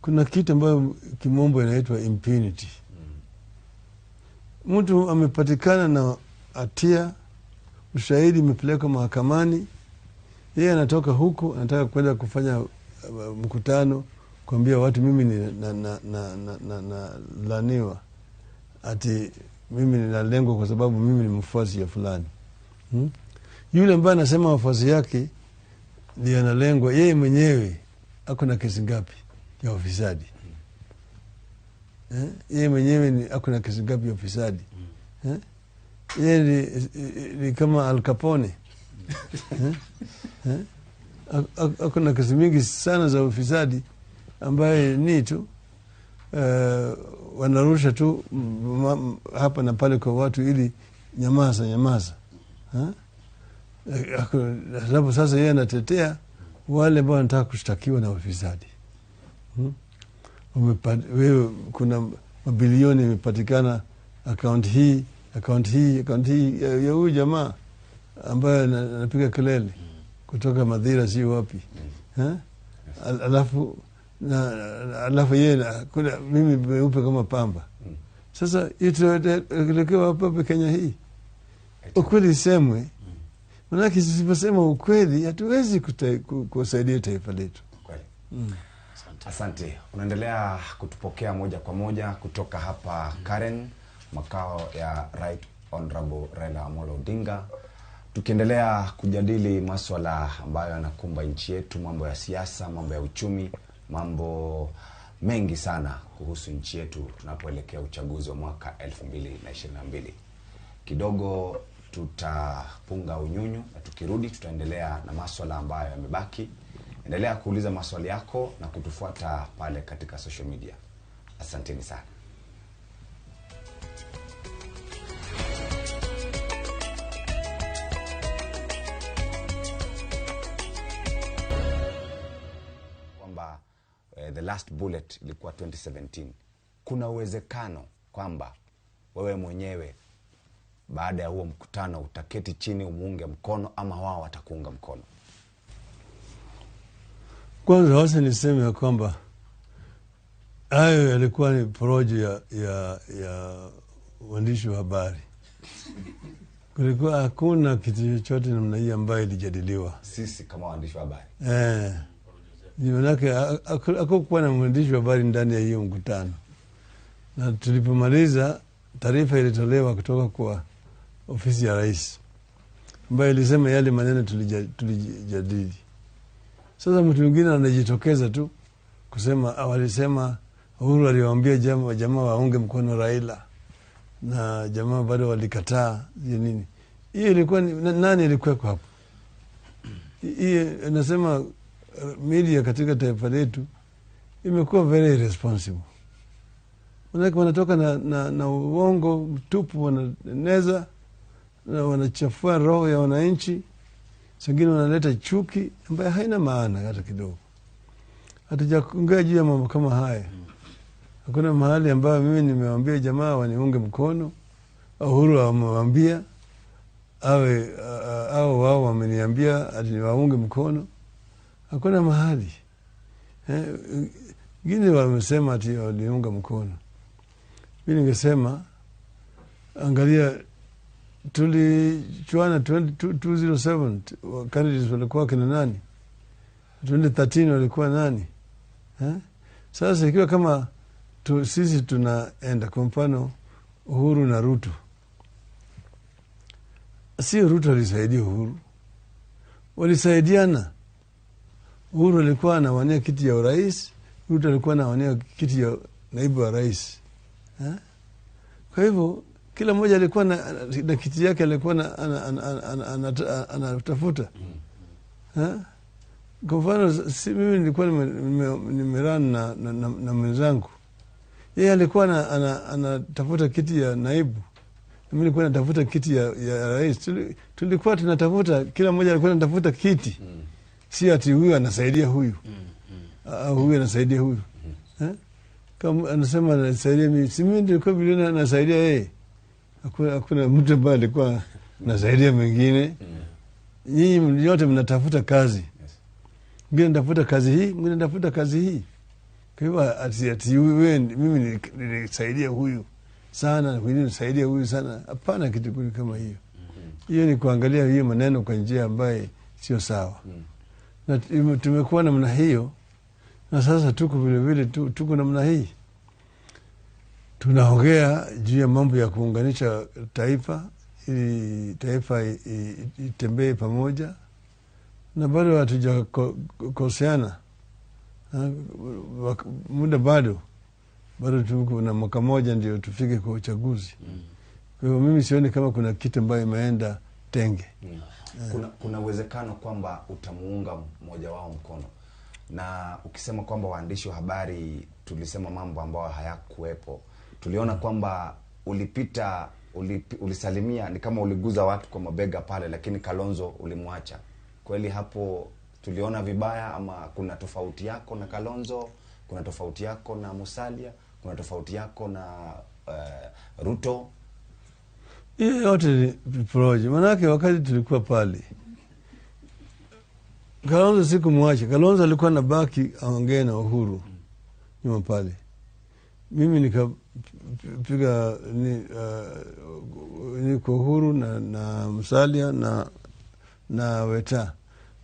Kuna kitu ambayo kimombo inaitwa impunity. Mtu amepatikana na hatia, ushahidi umepelekwa mahakamani, yeye anatoka huko anataka kwenda kufanya mkutano kuambia watu mimi ni na laniwa, ati mimi ninalengwa kwa sababu mimi ni mfuasi ya fulani. Yule ambaye anasema wafuasi yake ndiye analengwa, yeye mwenyewe ako na kesi ngapi ya ufisadi? Yeye mwenyewe ako na kesi ngapi ya ufisadi? Yeye ni kama Al Capone. Ako na kesi mingi sana za ufisadi ambaye ni tu wanarusha tu hapa na pale kwa watu ili nyamaza. Hapo sasa yeye anatetea wale ambao wanataka kushtakiwa na ufisadi. Wewe kuna mabilioni imepatikana account hii ya huyu jamaa ambaye anapiga kelele kutoka Madhira si wapi. Alafu yeye kuna mimi meupe kama pamba. Sasa itaelekewa hapa Kenya hii. Ukweli semwe, Manake tusiposema ukweli hatuwezi kusaidia taifa letu. Kweli. Asante. Unaendelea kutupokea moja kwa moja kutoka hapa Karen, makao ya Right Honorable Raila Amolo Odinga. Tukiendelea kujadili masuala ambayo yanakumba nchi yetu, mambo ya siasa, mambo ya uchumi, mambo mengi sana kuhusu nchi yetu tunapoelekea uchaguzi wa mwaka 2022. Kidogo tutapunga unyunyu na tukirudi tutaendelea na masuala ambayo yamebaki. Endelea kuuliza maswali yako na kutufuata pale katika social media. Asanteni sana. Kwamba the last bullet ilikuwa 2017. Kuna uwezekano kwamba wewe mwenyewe baada ya huo mkutano utaketi chini umuunge mkono ama wao watakuunga mkono? Kwanza wacha niseme ya kwamba hayo yalikuwa ni porojo ya waandishi wa habari. Kulikuwa hakuna kitu chochote namna hii ambayo ilijadiliwa. Sisi kama waandishi wa habari. Manake hakukuwa na mwandishi wa habari ndani ya hiyo mkutano. Na tulipomaliza taarifa ilitolewa kutoka kwa ofisi ya rais ambayo ilisema yale maneno tulijadili. Sasa mtu mwingine anajitokeza tu kusema walisema Uhuru aliwaambia jamaa waunge mkono Raila na jamaa bado walikataa nini. Hiyo ilikuwa nani ilikuwa hapo? Hiyo nasema media katika taifa letu imekuwa very irresponsible. Wanatoka na uongo mtupu, wananeza na wanachafua roho ya wananchi. Sengine wanaleta chuki ambayo haina maana hata kidogo. Hatujaongea juu ya mambo kama haya. Hakuna mahali ambayo mimi nimewaambia jamaa waniunge mkono, Uhuru amemwambia au wao wameniambia ati niwaunge mkono. Hakuna mahali. Wengine wamesema ati waliunga mkono. Mimi ningesema angalia, tulichuana 2007 candidates walikuwa kina nani? 2013 walikuwa nani? Sasa ikiwa kama sisi tunaenda kwa mfano Uhuru na Ruto, sio Ruto alisaidia Uhuru, walisaidiana. Uhuru alikuwa anawania kiti ya urais, Ruto alikuwa anawania kiti ya naibu wa rais. Kwa hivyo kila mmoja alikuwa na kiti yake, alikuwa anatafuta. Kwa mfano mimi nilikuwa nimerana na mwenzangu, yeye alikuwa anatafuta kiti ya naibu, mimi nilikuwa natafuta kiti ya rais. Tulikuwa tunatafuta, kila mmoja alikuwa anatafuta kiti, si ati huyu anasaidia huyu au huyu anasaidia huyu. Kama anasema anasaidia mimi, si mimi nilikuwa vile anasaidia yeye. Hakuna mtu ambaye alikuwa anasaidia mwingine. Nyinyi yote mnatafuta kazi. Mwingine anatafuta kazi hii, mwingine anatafuta kazi hii. Kwa hivyo ati wewe mimi nilisaidia huyu sana, mwingine nisaidia huyu sana. Hapana kitu kama hiyo. Hiyo ni kuangalia hiyo maneno kwa njia ambayo sio sawa. Na tumekuwa namna hiyo, na sasa tuko vile vile tuko namna hii. Tunaongea juu ya mambo ya kuunganisha taifa ili taifa itembee pamoja, na bado hatujakoseana. Muda bado tuko na mwaka moja ndio tufike kwa uchaguzi. Kwa hiyo mimi sioni kama kuna kitu ambayo imeenda tenge. Kuna uwezekano kwamba utamuunga mmoja wao mkono, na ukisema kwamba waandishi wa habari tulisema mambo ambayo hayakuwepo, tuliona kwamba ulisalimia, ni kama uliguza watu kwa mabega pale, lakini Kalonzo ulimwacha. Kweli hapo tuliona vibaya, ama kuna tofauti yako na Kalonzo, kuna tofauti yako na Musalia, kuna tofauti yako na Ruto? Hiyo yote ni proje. Manake wakati tulikuwa pale, Kalonzo sikumwacha. Kalonzo alikuwa na baki aongee na Uhuru nyuma pale. Mimi nikapiga ni kwa Uhuru na Musalia na Weta.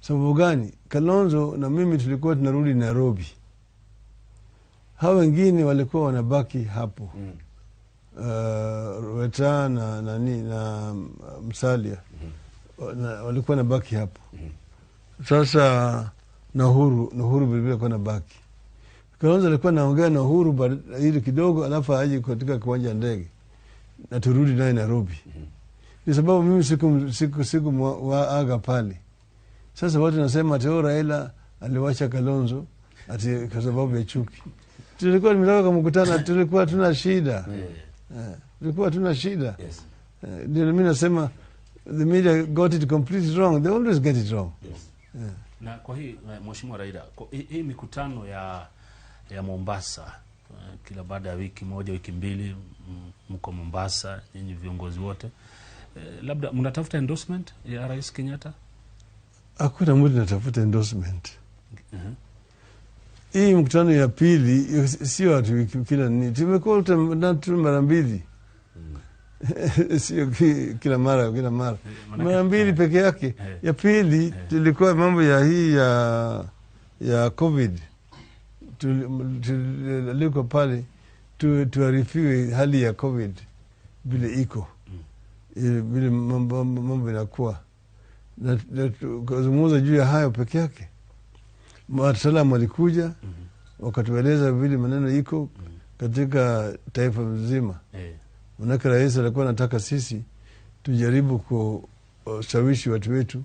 Sababu gani? Kalonzo na mimi tulikuwa tunarudi Nairobi, hawa wengine walikuwa wanabaki hapo. Weta na nani na Musalia walikuwa nabaki hapo. Sasa na Uhuru vilevile alikuwa nabaki. Kalonzo alikuwa naongea na Uhuru ili kidogo, alafu aje katika kiwanja ndege na turudi naye Nairobi. Ni sababu mimi siku waaga pale. Sasa watu nasema ati Raila aliwacha Kalonzo ati kwa sababu ya chuki. Tulikuwa tumetoka kumkutana, tulikuwa tuna shida. Tulikuwa tuna shida. Ndio mimi nasema the media got it completely wrong. They always get it wrong. Na kwa hii Mheshimiwa Raila, hii mikutano ya Mombasa kila baada ya wiki moja, wiki mbili mko Mombasa nyinyi viongozi wote, labda mnatafuta endorsement ya Rais Kenyatta? Hakuna mtu anatafuta endorsement. Hii mkutano ya pili sio watu kila nini. Tumekuwa mara mbili. Sio kila mara. Mara mbili peke yake. Ya pili tulikuwa mambo ya hii ya COVID. Tuliko pale tuarifiwe hali ya COVID vile iko. Vile mambo inakuwa. Na kuzungumza juu ya hayo peke yake. Wataalamu walikuja wakatueleza vile maneno iko katika taifa mzima. Manake rais alikuwa anataka sisi tujaribu kushawishi watu wetu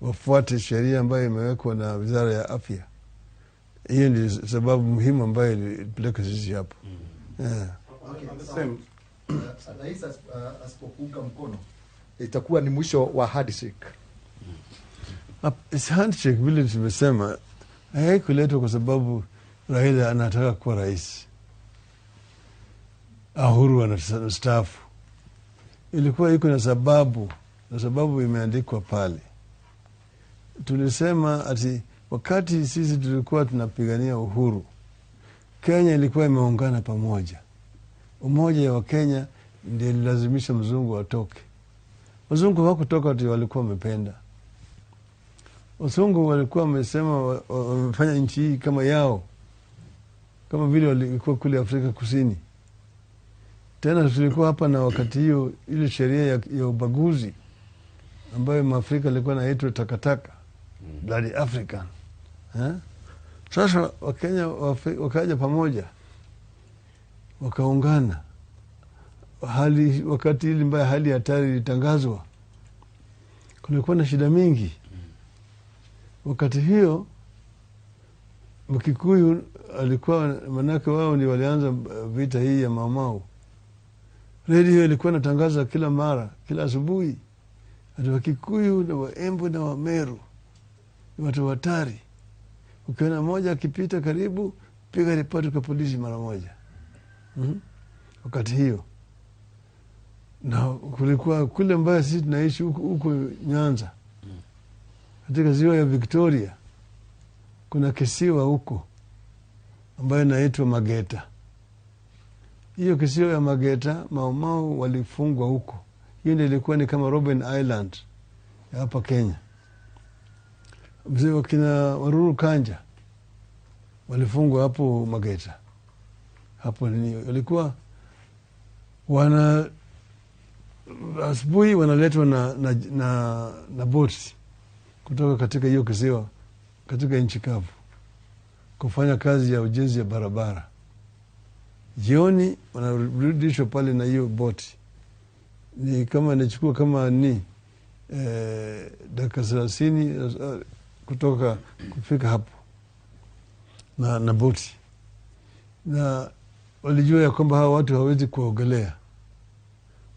wafuate sheria ambayo imewekwa na Wizara ya Afya. Hiyo ndio sababu muhimu ambayo ilipeleka sisi hapo. Rais asipokuunga mkono itakuwa ni mwisho wa handshake. Handshake vile tumesema haikuletwa kwa sababu Raila anataka kuwa rais, Uhuru anastaafu. Ilikuwa iko na sababu imeandikwa pale. Tulisema ati wakati sisi tulikuwa tunapigania uhuru, Kenya ilikuwa imeungana pamoja. Umoja wa Kenya ndio ililazimisha mzungu atoke. Wazungu hawakutoka ati walikuwa wamependa. Wazungu walikuwa wamesema wamefanya nchi hii kama yao, kama vile walikuwa kule Afrika Kusini. Tena tulikuwa hapa na wakati hiyo ile sheria ya ubaguzi ambayo Maafrika walikuwa naitwa takataka, bloody African. Sasa Wakenya wakaja pamoja, wakaungana. Wakati ile mbaya, hali hatari ilitangazwa, kulikuwa na shida mingi. Wakati hiyo Mkikuyu alikuwa, manake wao ni walianza vita hii ya Mau Mau. Radio ilikuwa natangaza kila mara, kila asubuhi, ati Wakikuyu na Waembu na Wameru ni watu hatari. Ukiona moja akipita karibu, piga ripoti kwa polisi mara moja. Wakati hiyo. Na kulikuwa kule mbaya sisi tunaishi huko Nyanza. Katika ziwa ya Victoria kuna kisiwa huko ambayo inaitwa Mageta. Hiyo kisiwa ya Mageta, Mau Mau walifungwa huko. Hiyo ndio ilikuwa ni kama Robben Island ya hapa Kenya. Mzee wakina Waruru Kanja walifungwa hapo Mageta. Hapo ni walikuwa asubuhi wanaletwa na boti kutoka katika hiyo kisiwa katika nchi kavu kufanya kazi ya ujenzi ya barabara. Jioni wanarudishwa pale na hiyo boti. Ni kama inachukua kama dakika 30 kutoka kufika hapo na boti. Na walijua ya kwamba hawa watu hawezi kuogelea.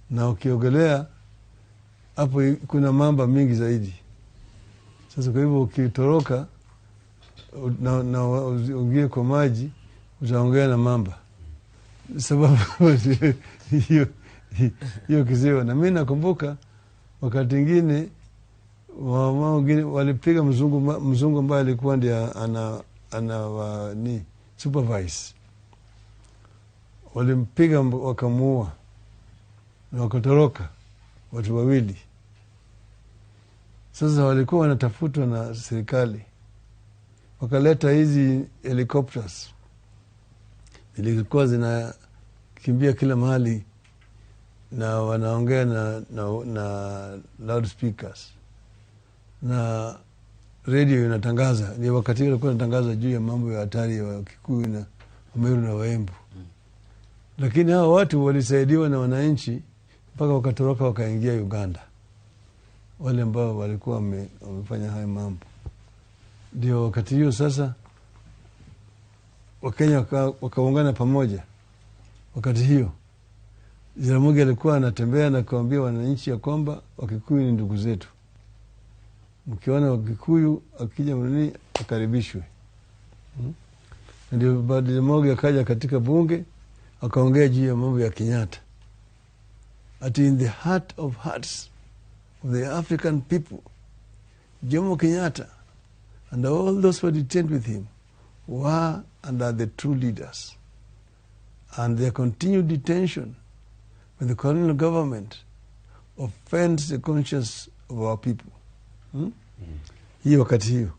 Na ukiogelea hapo kuna mamba mingi zaidi. Sasa kwa hivyo ukitoroka na uingie kwa maji utaongea na mamba. Sababu hiyo kisiwa. Na mimi nakumbuka wakati mwingine walipiga mzungu ambaye alikuwa ndiye supervise. Walimpiga wakamuua na wakatoroka watu wawili. Sasa walikuwa wanatafutwa na serikali, wakaleta hizi helicopters zilikuwa zinakimbia kila mahali na wanaongea na loudspeakers na radio inatangaza. Ni wakati ilikuwa inatangaza juu ya mambo ya hatari ya Wakikuyu na Wameru na Waembu. Lakini hao watu walisaidiwa na wananchi mpaka wakatoroka wakaingia Uganda, wale ambao walikuwa wamefanya haya mambo. Ndio wakati hiyo sasa Wakenya wakaungana pamoja. Wakati hiyo Jaramogi alikuwa anatembea na kuambia wananchi ya kwamba Wakikuyu ni ndugu zetu, mkiona Wakikuyu akija mnini akaribishwe. Ndio baada Jaramogi akaja katika bunge akaongea juu ya mambo ya Kenyatta, ati in the heart of hearts of the African people, Jomo Kenyatta and all those who detained with him were and are the true leaders, and their continued detention with the colonial government offends the conscience of our people. Hiyo wakati hiyo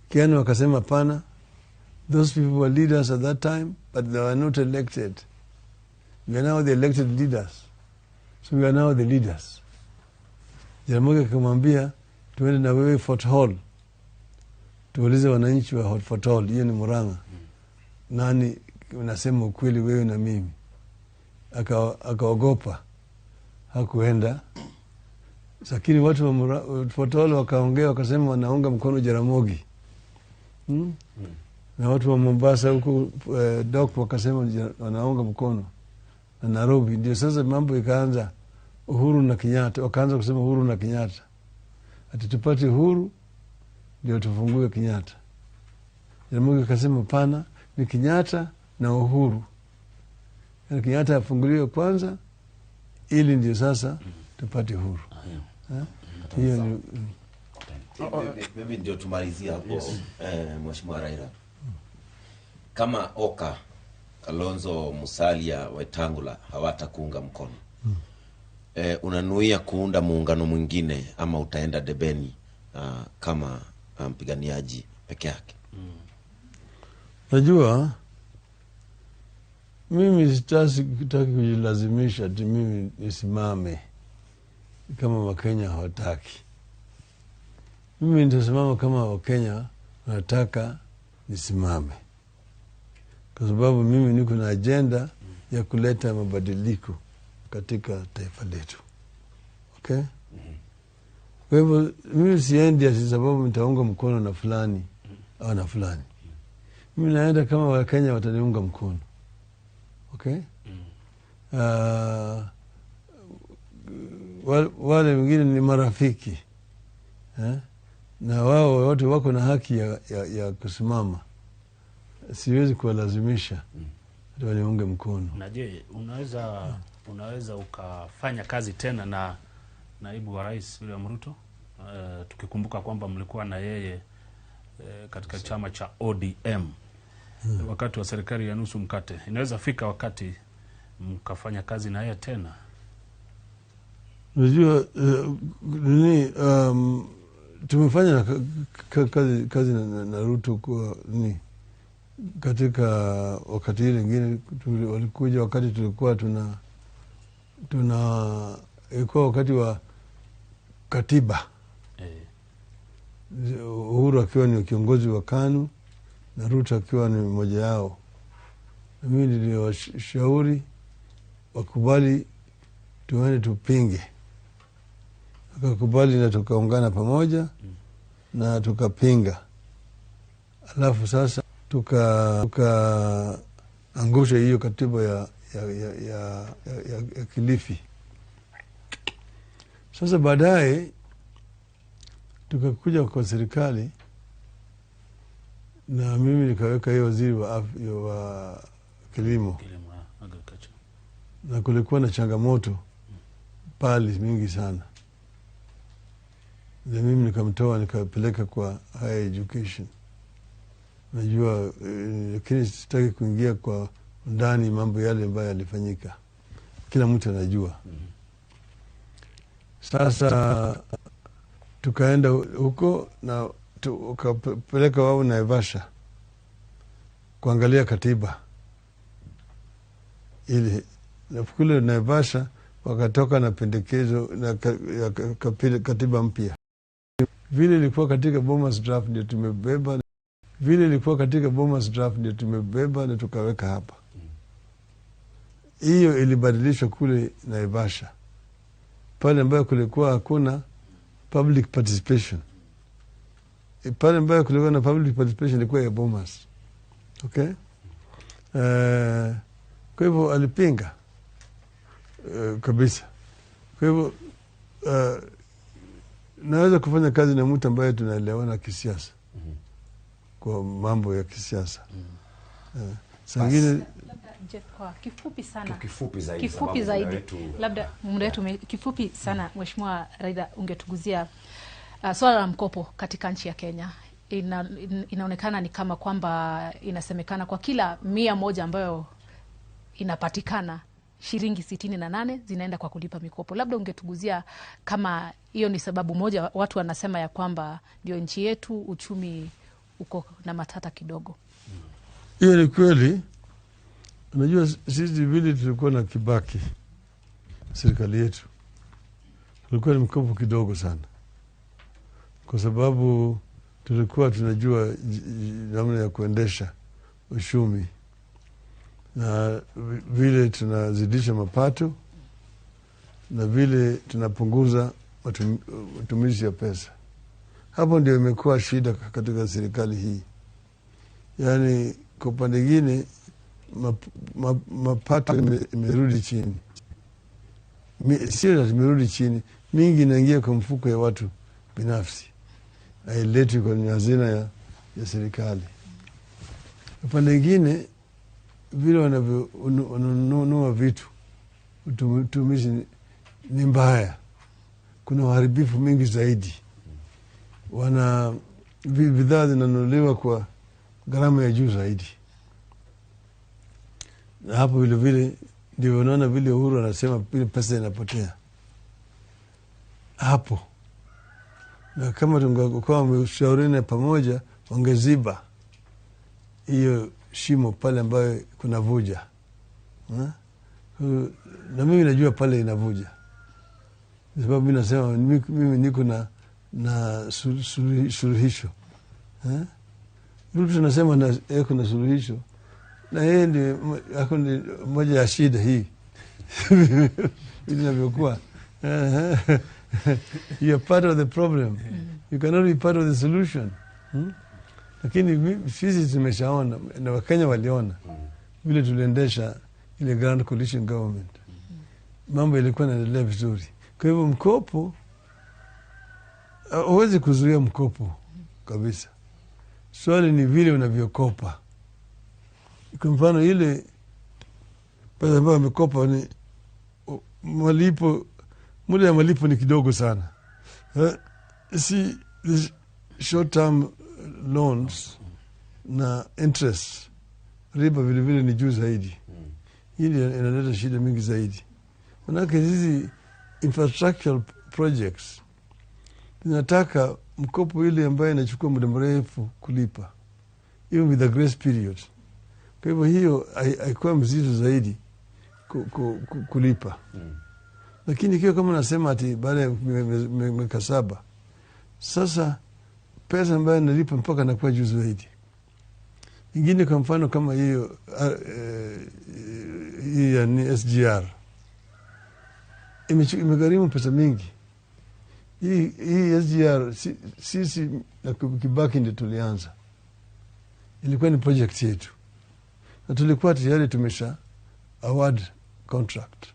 Kenya wakasema pana, those people were leaders at that time, but they were not elected. We are now the elected leaders, so we are now the leaders. Jaramogi akamwambia tuende na wewe Fort Hall, tuulize wananchi wa Fort Hall, hiyo ni Murang'a, nani unasema ukweli, wewe na mimi? Akaogopa, hakuenda. Lakini watu wa Fort Hall wakaongea, wakasema wanaunga mkono Jaramogi. Na watu wa Mombasa huko Dock wakasema wanaunga mkono, na Nairobi. Ndio sasa mambo ikaanza, Uhuru na Kenyatta wakaanza kusema Uhuru na Kenyatta, ati tupate uhuru ndio tufungue Kenyatta. Jaramogi akasema pana, ni Kenyatta na Uhuru, na Kenyatta afunguliwe kwanza ili ndio sasa tupate uhuru. Hiyo ni mimi ndio tumalizia hapo. Mheshimiwa Raila, kama Oka, Kalonzo, Musalia, Wetangula hawatakuunga mkono, unanuia kuunda muungano mwingine ama utaenda debeni kama mpiganiaji peke yake? Najua mimi sitaki kujilazimisha ati mimi nisimame kama Wakenya hawataki. Mimi nitasimama kama Wakenya wanataka nisimame, kwa sababu mimi niko na agenda ya kuleta mabadiliko katika taifa letu. Okay? Kwa hivyo mimi siendi ati sababu nitaunga mkono na fulani au na fulani. Mimi naenda kama Wakenya wataniunga mkono. Okay? Wale wengine ni marafiki, na wao wote wako na haki ya kusimama. Siwezi kuwalazimisha waniunge mkono. Na je, unaweza ukafanya kazi tena na naibu wa rais William Ruto, tukikumbuka kwamba mlikuwa na yeye katika chama cha ODM wakati wa serikali ya nusu mkate. Inaweza fika wakati mkafanya kazi na yeye tena? Unajua tumefanya kazi na Ruto kwa katika wakati ile ingine walikuja, wakati tulikuwa ilikuwa wakati wa katiba, Uhuru akiwa ni kiongozi wa KANU na Ruto akiwa ni mmoja yao. Mimi niliwashauri wakubali tuende tupinge, akakubali na tukaungana pamoja na tukapinga. Alafu sasa tukaangusha hiyo katiba ya Kilifi. Sasa baadaye tukakuja kwa serikali na mimi nikaweka hiyo waziri wa kilimo, na kulikuwa na changamoto pale mingi sana, na mimi nikamtoa nikapeleka kwa higher education. Najua lakini sitaki kuingia kwa ndani mambo yale ambayo yalifanyika, kila mtu anajua. Sasa tukaenda huko na tukapeleka wao Naivasha kuangalia katiba ili na kule Naivasha wakatoka na pendekezo na katiba mpya. Vile ilikuwa katika Bomas draft ndio tumebeba, na tukaweka hapa. Hiyo ilibadilishwa kule Naivasha, pale ambayo kulikuwa hakuna public participation. Pale ambayo kulikuwa na public participation ilikuwa ya Bomas. Okay? Kwa hivyo alipinga kabisa. Kwa hivyo naweza kufanya kazi na mtu ambaye tunaelewana kisiasa, kwa mambo ya kisiasa. Sangine kwa kifupi sana, kifupi zaidi labda muda wetu kifupi sana. Mheshimiwa Raila, ungetuguzia swala la mkopo katika nchi ya Kenya. Inaonekana ni kama kwamba inasemekana kwa kila 100 ambayo inapatikana shilingi 68 zinaenda kwa kulipa mikopo. Labda ungetuguzia kama hiyo ni sababu moja, watu wanasema ya kwamba ndio nchi yetu uchumi uko na matata kidogo. Hiyo ni kweli. Unajua sisi vile tulikuwa na Kibaki, serikali yetu tulikuwa na mikopo kidogo sana, kwa sababu tulikuwa tunajua namna ya kuendesha uchumi na vile tunazidisha mapato na vile tunapunguza matumizi ya pesa. Hapo ndio imekuwa shida katika serikali hii. Yani kwa upande mwingine mapato imerudi chini. Sio imerudi chini, mingi inaingia kwa mfuko ya watu binafsi, hailetwi kwenye hazina ya serikali. Upande mwingine vile wananunua vitu, utumizi ni mbaya, kuna uharibifu mingi zaidi. Bidhaa zinanunuliwa kwa gharama ya juu zaidi. Na hapo vile vile ndio unaona vile Uhuru anasema vile pesa inapotea hapo. Na kama tungekuwa wameshauriana pamoja, wangeziba hiyo shimo pale ambayo kuna vuja. Na mimi najua pale inavuja, sababu mimi nasema mimi niko na suluhisho. Mtu anasema yako na suluhisho, na yeye ndio yako ni moja ya shida hii. Inavyokuwa you are part of the problem, you cannot be part of the solution. Lakini sisi tumeshaona na Wakenya waliona vile tuliendesha ile Grand Coalition Government, mambo ilikuwa inaendelea vizuri. Kwa hivyo mkopo, huwezi kuzuia mkopo kabisa. Swali ni vile unavyokopa. Kwa mfano ile pesa ambayo amekopa ni malipo, muda ya malipo ni kidogo sana. Si short term loans na interest riba vile vile ni juu zaidi. Hili inaleta shida mingi zaidi. Manake hizi infrastructural projects zinataka mkopo ile ambayo inachukua muda mrefu kulipa, even with a grace period. Kwa hivyo hiyo haikuwa mzito zaidi kulipa. Lakini ikiwa kama nasema ati baada ya miaka 7 sasa pesa ambayo nalipa mpaka nakuwa juu zaidi. Ingine kwa mfano kama hiyo ni SGR imegharimu pesa mingi. Hii SGR sisi na Kibaki ndio tulianza, ilikuwa ni project yetu na tulikuwa tayari tumesha award contract,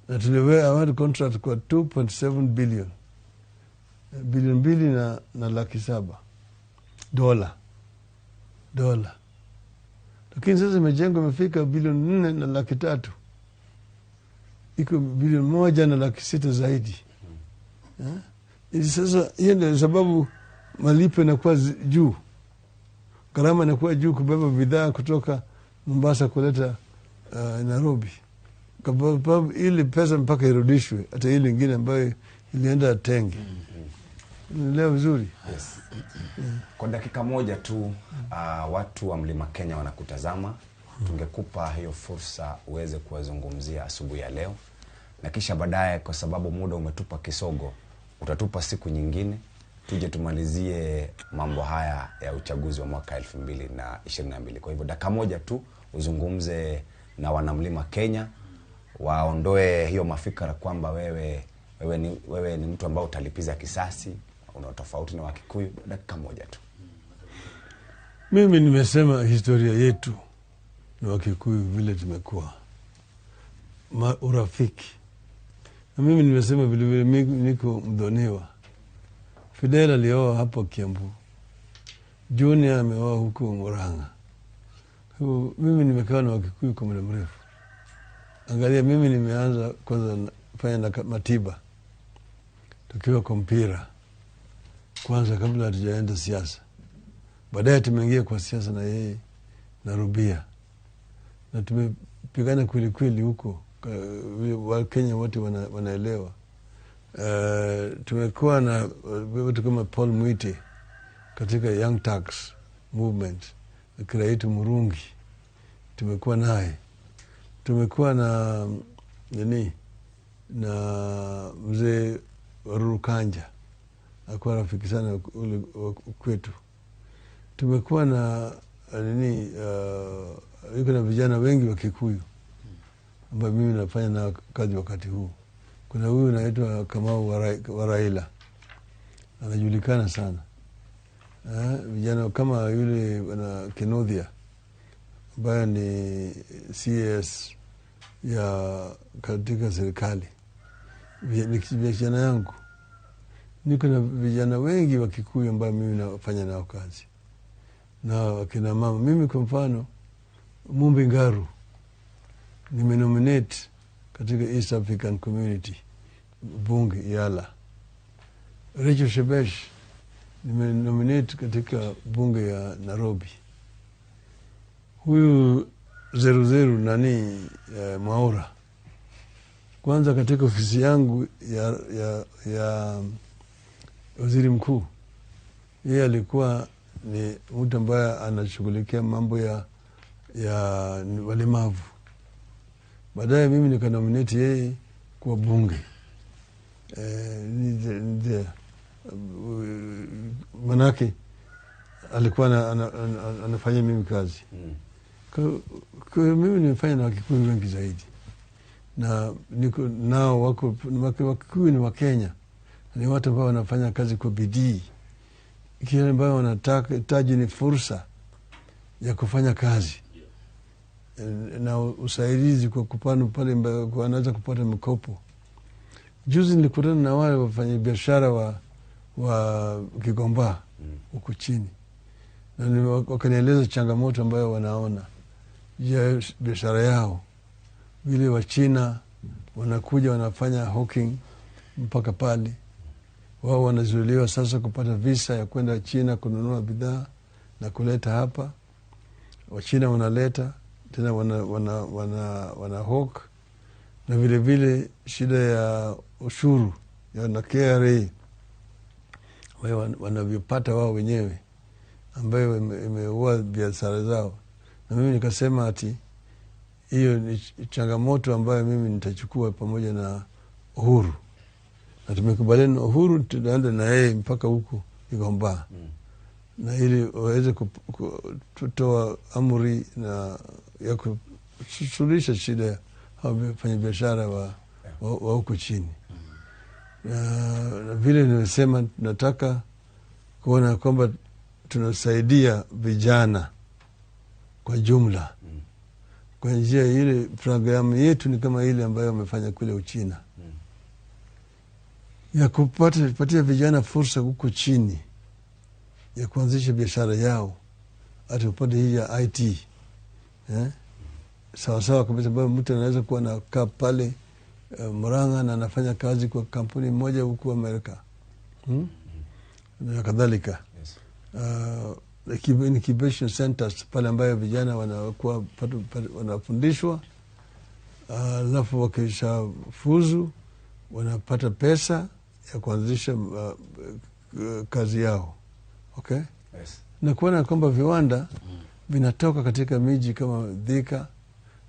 na tuliwe award contract kwa 2.7 billion, bilioni 2 na laki 7 dola. Lakini sasa imejengwa imefika bilioni 4 na laki 3, iko bilioni 1 na laki 6 zaidi. Sasa hiyo ndio sababu malipo yanakuwa juu, gharama inakuwa juu kubeba bidhaa kutoka Mombasa kuleta Nairobi, kwa sababu ili pesa mpaka irudishwe, hata ile nyingine ambayo ilienda Tenge. Leo vizuri. Yes. Kwa dakika moja tu watu wa Mlima Kenya wanakutazama. Tungekupa hiyo fursa uweze kuwazungumzia asubuhi ya leo, na kisha baadaye, kwa sababu muda umetupa kisogo, utatupa siku nyingine tuje tumalizie mambo haya ya uchaguzi wa mwaka 2022. Kwa hivyo dakika moja tu uzungumze na wanamlima Kenya, waondoe hiyo mafikra kwamba wewe ni mtu ambao utalipiza kisasi, una tofauti na Wakikuyu. Dakika moja tu. Mimi nimesema historia yetu na Wakikuyu vile tumekuwa urafiki, na mimi nimesema vile vile niko mdhoniwa. Fidel alioa hapo Kiambu, Junior ameoa huko Murang'a. Mimi nimekaa na Wakikuyu kwa muda mrefu. Angalia, mimi nimeanza kwanza fanya na Matiba tukiwa kwa mpira kwanza, kabla hatujaenda siasa. Baadaye tumeingia kwa siasa na yeye na Rubia, na tumepigana kweli kweli huko. Wakenya wote wanaelewa. Tumekuwa na watu kama Paul Mwite katika Young Turks Movement, Kiraitu Murungi tumekuwa naye. Tumekuwa na na mzee Waruru Kanja, akuwa rafiki sana kwetu. Tumekuwa na yuko na vijana wengi wa Kikuyu ambao mimi nafanya na kazi wakati huu. Kuna huyu anaitwa Kamau Waraila, anajulikana sana. Vijana kama yule wana Kenothia ambaye ni CS ya katika serikali, vijana yangu. Niko na vijana wengi wa Kikuyu ambao mimi nafanya nao kazi, na wakina mama. Mimi kwa mfano Mumbi Ngaru nimenominate katika East African Community bunge Yala. Rachel Shebesh nimenominate katika bunge ya Nairobi. Huyu Zeruzeru Mwaura, kwanza katika ofisi yangu ya waziri mkuu, yeye alikuwa ni mtu ambaye anashughulikia mambo ya walemavu. Baadaye mimi nikanominate yeye kwa bunge. Manake alikuwa anafanya mimi kazi. Kwa mimi nimefanya na Wakikuyu wengi zaidi, na niko nao Wakikuyu ni Wakenya, ni watu ambao wanafanya kazi kwa bidii. Kile ambayo wanahitaji ni fursa ya kufanya kazi na usaidizi kwa kupanda pale wanaweza kupata mkopo. Juzi nilikutana na wale wafanya biashara wa Kigomba huko chini, na wakanieleza changamoto ambayo wanaona ya biashara yao. Vile wa China wanakuja wanafanya hawking mpaka pale, wao wanazuiliwa sasa kupata visa ya kwenda China kununua bidhaa na kuleta hapa. Wa China wanaleta tena wana hawk, na vile vile shida ya ushuru na KRA wanavyopata wao wenyewe, ambayo imeua biashara zao. Na mimi nikasema ati hiyo ni changamoto ambayo mimi nitachukua pamoja na Uhuru, na tumekubaliana na Uhuru tunaenda na yeye mpaka huko Kigomba, na ili waweze kutoa amri na ya kusuluhisha shida ya wafanya biashara wa huko chini. Na vile nimesema, tunataka kuona kwamba tunasaidia vijana kwa jumla kwa njia ile. Programu yetu ni kama ile ambayo wamefanya kule Uchina, ya kupatia vijana fursa huko chini ya kuanzisha biashara yao, hata upande hii ya IT. Sawasawa kabisa, ambayo mtu anaweza kuwa anakaa pale Murang'a na anafanya kazi kwa kampuni moja huku Amerika na kadhalika. Incubation centers pale ambayo vijana wanakuwa wanafundishwa, alafu wakisha fuzu wanapata pesa ya kuanzisha kazi yao. Okay? Yes. Na kuona kwamba viwanda vinatoka katika miji kama Thika,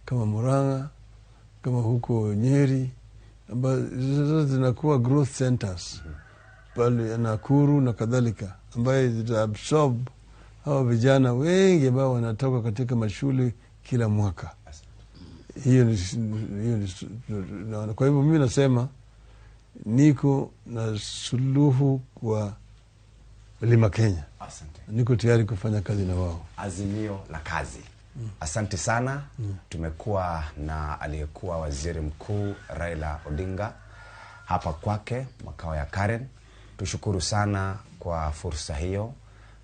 kama Murang'a, kama huko Nyeri, ambazo zinakuwa growth centers pale Nakuru na kadhalika, ambaye zitaabsorb hawa vijana wengi ambao wanatoka katika mashule kila mwaka. Hiyo ni kwa hivyo mimi nasema niko na suluhu kwa Mlima Kenya. Asante. Niko tayari kufanya kazi na wao. Azimio la kazi. Asante sana. Tumekuwa na aliyekuwa waziri mkuu Raila Odinga hapa kwake makao ya Karen. Tushukuru sana kwa fursa hiyo,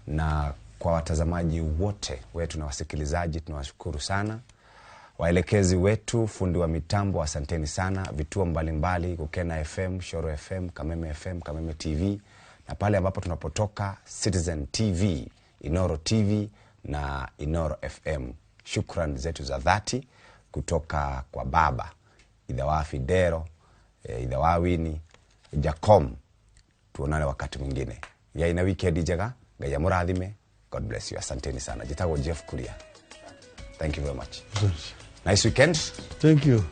na kwa watazamaji wote wetu na wasikilizaji tunawashukuru sana. Waelekezi wetu, fundi wa mitambo, asanteni sana. Vituo mbalimbali, Gukena FM, Shoro FM, Kameme FM, Kameme TV, na pale ambapo tunapotoka Citizen TV, Inoro TV na Inoro FM. Shukran zetu za dhati kutoka kwa baba Idhawa Fidero, Idhawa Wini, Jacom. Tuonane wakati mwingine. Ya ina weekend jega, gaya muradhime. God bless you. Asanteni sana. Jitago Jeff Kuria. Thank you very much. Nice weekend. Thank you.